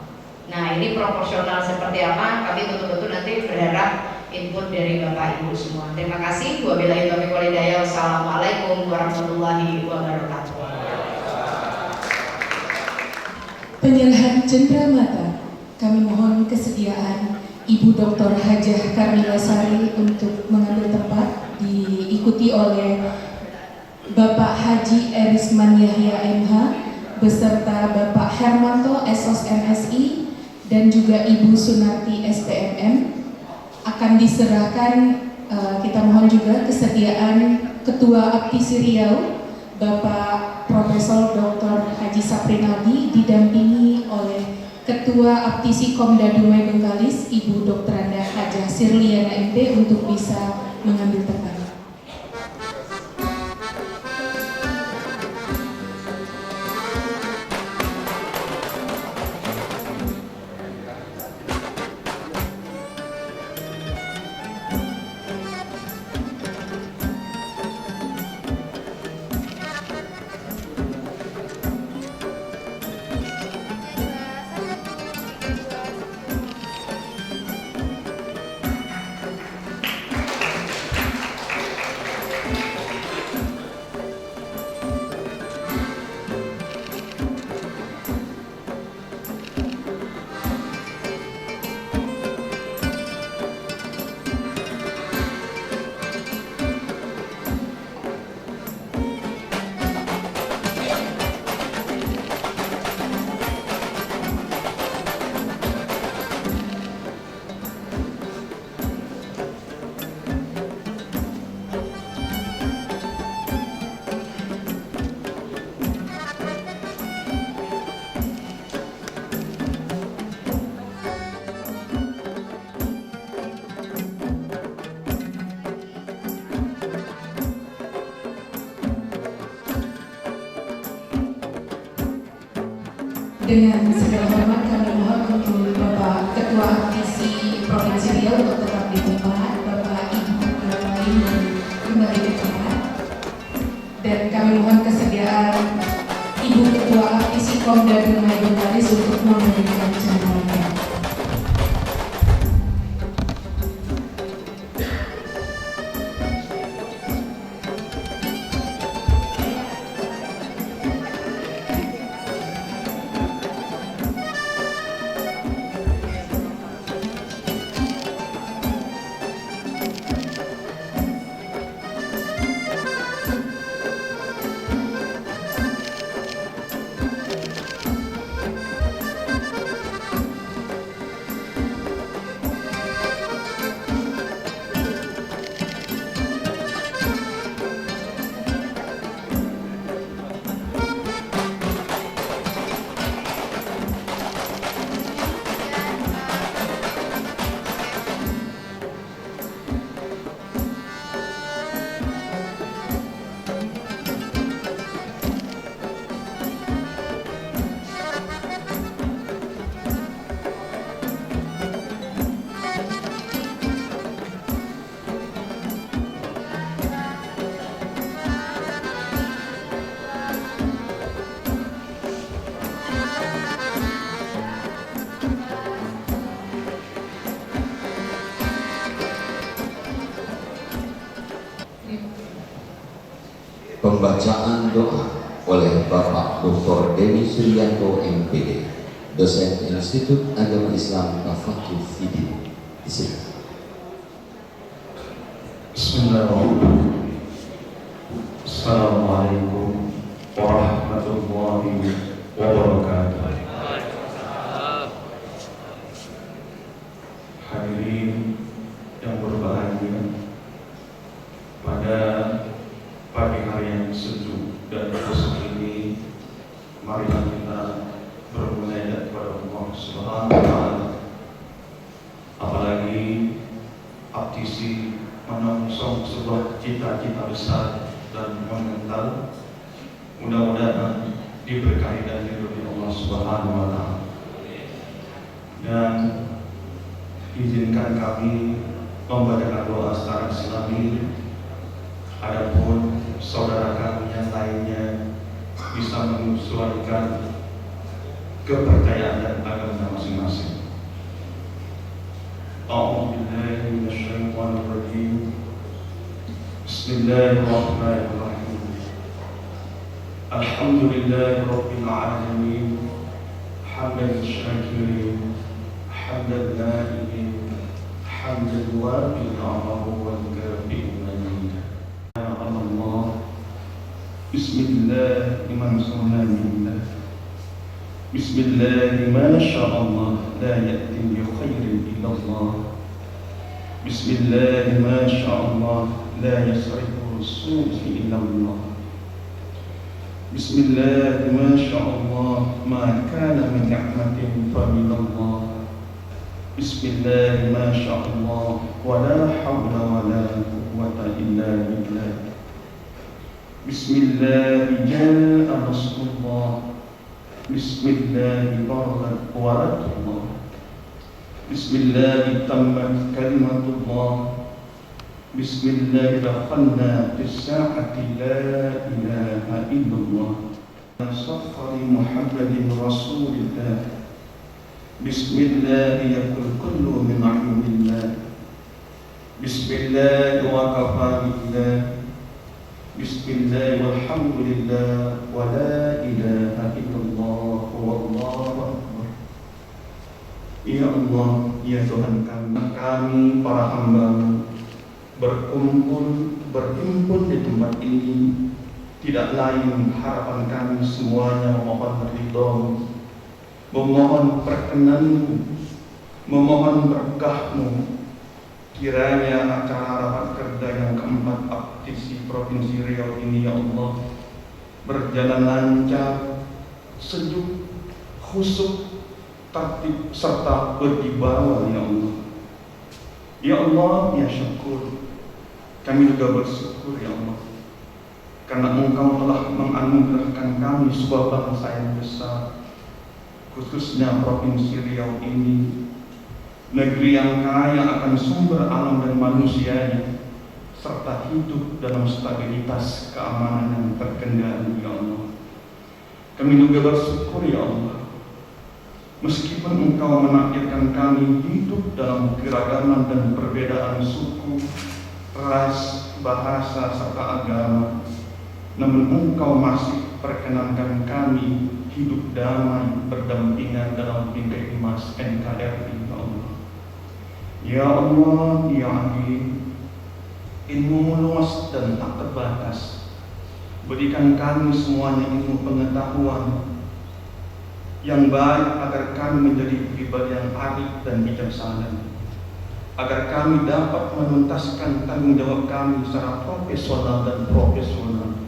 Nah, ini proporsional seperti apa? Kami betul-betul nanti berharap input dari Bapak Ibu semua. Terima kasih. Wabillahi taufiq wal hidayah. Wassalamualaikum warahmatullahi wabarakatuh. Penyerahan cenderamata, kami mohon kesediaan Ibu Dr. Hajah Karmila Sari untuk mengambil tempat, diikuti oleh Bapak Haji Erisman Yahya MH beserta Bapak Hermanto SOS MSI dan juga Ibu Sunarti SPMM. Akan diserahkan, kita mohon juga kesediaan Ketua Aptisi Riau Bapak Profesor Dr. Haji Saprinaldi didampingi oleh Ketua Aptisi Komda Dumai Bengkalis Ibu Dr. Hajah Sirliana MP untuk bisa mengambil tempat. Dengan segala hormat kami mohon untuk Bapak Ketua Aptisi Provinsi Riau untuk tetap di tempat, Bapak Ibu yang lain kembali ke tempat, dan kami mohon kesediaan Ibu Ketua Aptisi Komda Dumai Bengkalis untuk memberikan cenderamata. Pembacaan doa oleh Bapak Dr. Dewi Suryanto MPD, dosen Institut Agama Islam Tafakuh Fidin. Bismillahirrahmanirrahim. Assalamualaikum warahmatullahi wabarakatuh. Hadirin yang berbahagia, pada pagi hari yang sejuk dan khusus ini, marilah kita bermunajat kepada Allah Subhanahu wa Ta'ala. Apalagi Aptisi menyongsong sebuah cita-cita besar dan mengental, mudah-mudahan diberkahi dan diridhoi Allah Subhanahu wa Ta'ala. Dan izinkan kami membacakan doa secara Islami. Adapun saudara kami yang lainnya bisa menyesuaikan kepercayaan dan agama masing-masing. A'udzubillahi minasyaitonir rajim. Bismillahirrahmanirrahim. Alhamdulillahi rabbil alamin. Hamdan syakirin, hamdan na'imin, hamdan wabil amahu wal kafi'un majidah. Ya Allah, Bismillah liman sunnaminna, Bismillah ma sya'allah la ya'ti bi khairin illallah, Bismillah ma sya'allah la yasrifu su'i illallah, Bismillah ma sya'allah ma kana min ni'matin fa minallah, Bismillah ma sya'allah wa la hawla wa la quwwata illa billah, Bismillah ja'a nasrullah, Bismillah barakatullah, Bismillah tammat kalimatullah, Bismillah dakhalna fis sa'ati la ilaha illallah, Safari Muhammadin Rasulillah, Bismillah yakul kullu min indillah, Bismillah wa kafa billah, Bismillah walhamdulillah wa la ilaha illallah wallahu akbar. Ya Allah, ya Tuhan kami para hamba berhimpun di tempat ini tidak lain harapan kami semuanya memohon ridho-Mu, memohon perkenan-Mu, memohon berkah-Mu. Kiranya acara rapat kerja yang keempat Aptisi Provinsi Riau ini ya Allah berjalan lancar, sejuk, khusyuk, tertib serta berwibawa ya Allah. Ya Allah, ya syukur. Kami juga bersyukur ya Allah karena Engkau telah menganugerahkan kami sebuah bangsa yang besar, khususnya Provinsi Riau ini, negeri yang kaya akan sumber alam dan manusianya, serta hidup dalam stabilitas keamanan yang terkendali ya Allah. Kami juga bersyukur ya Allah, meskipun Engkau menakdirkan kami hidup dalam keragaman dan perbedaan suku, ras, bahasa, serta agama, namun Engkau masih perkenankan kami hidup damai berdampingan dalam bingkai emas NKRI ya Allah. Ya Allah, ya Alim, ilmu luas dan tak terbatas. Berikan kami semuanya ilmu pengetahuan yang baik agar kami menjadi pribadi yang arif dan bijaksana, agar kami dapat menuntaskan tanggung jawab kami secara profesional dan profesional.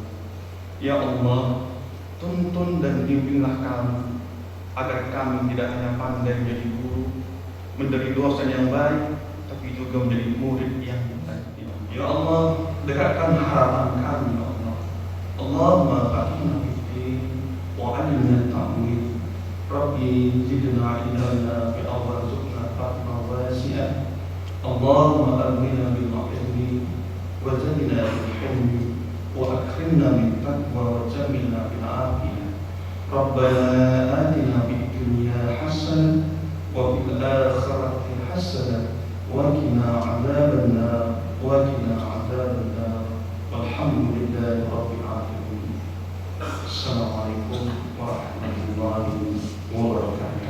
Ya Allah, tuntun dan bimbinglah kami agar kami tidak hanya pandai menjadi guru, menjadi dosen yang baik, tapi juga menjadi murid yang baik. Ya Allah, dekatkan harapan kami ya Allah. Allahumma fa'inna fiddin wa alimna ta'wil, Rabbi zidna ilana fi awrazukna fatma wasi'ah, Allahumma armina bil ilmi wa zidna bil hilmi wa akrimna bil taqwa wa jamilna bil afiyah. Rabbana atina fid dunya hasanah wa fil akhirati hasanah wa qina adzabannar wa qina adzabannar. Walhamdulillahi rabbil alamin. Assalamualaikum warahmatullahi wabarakatuh.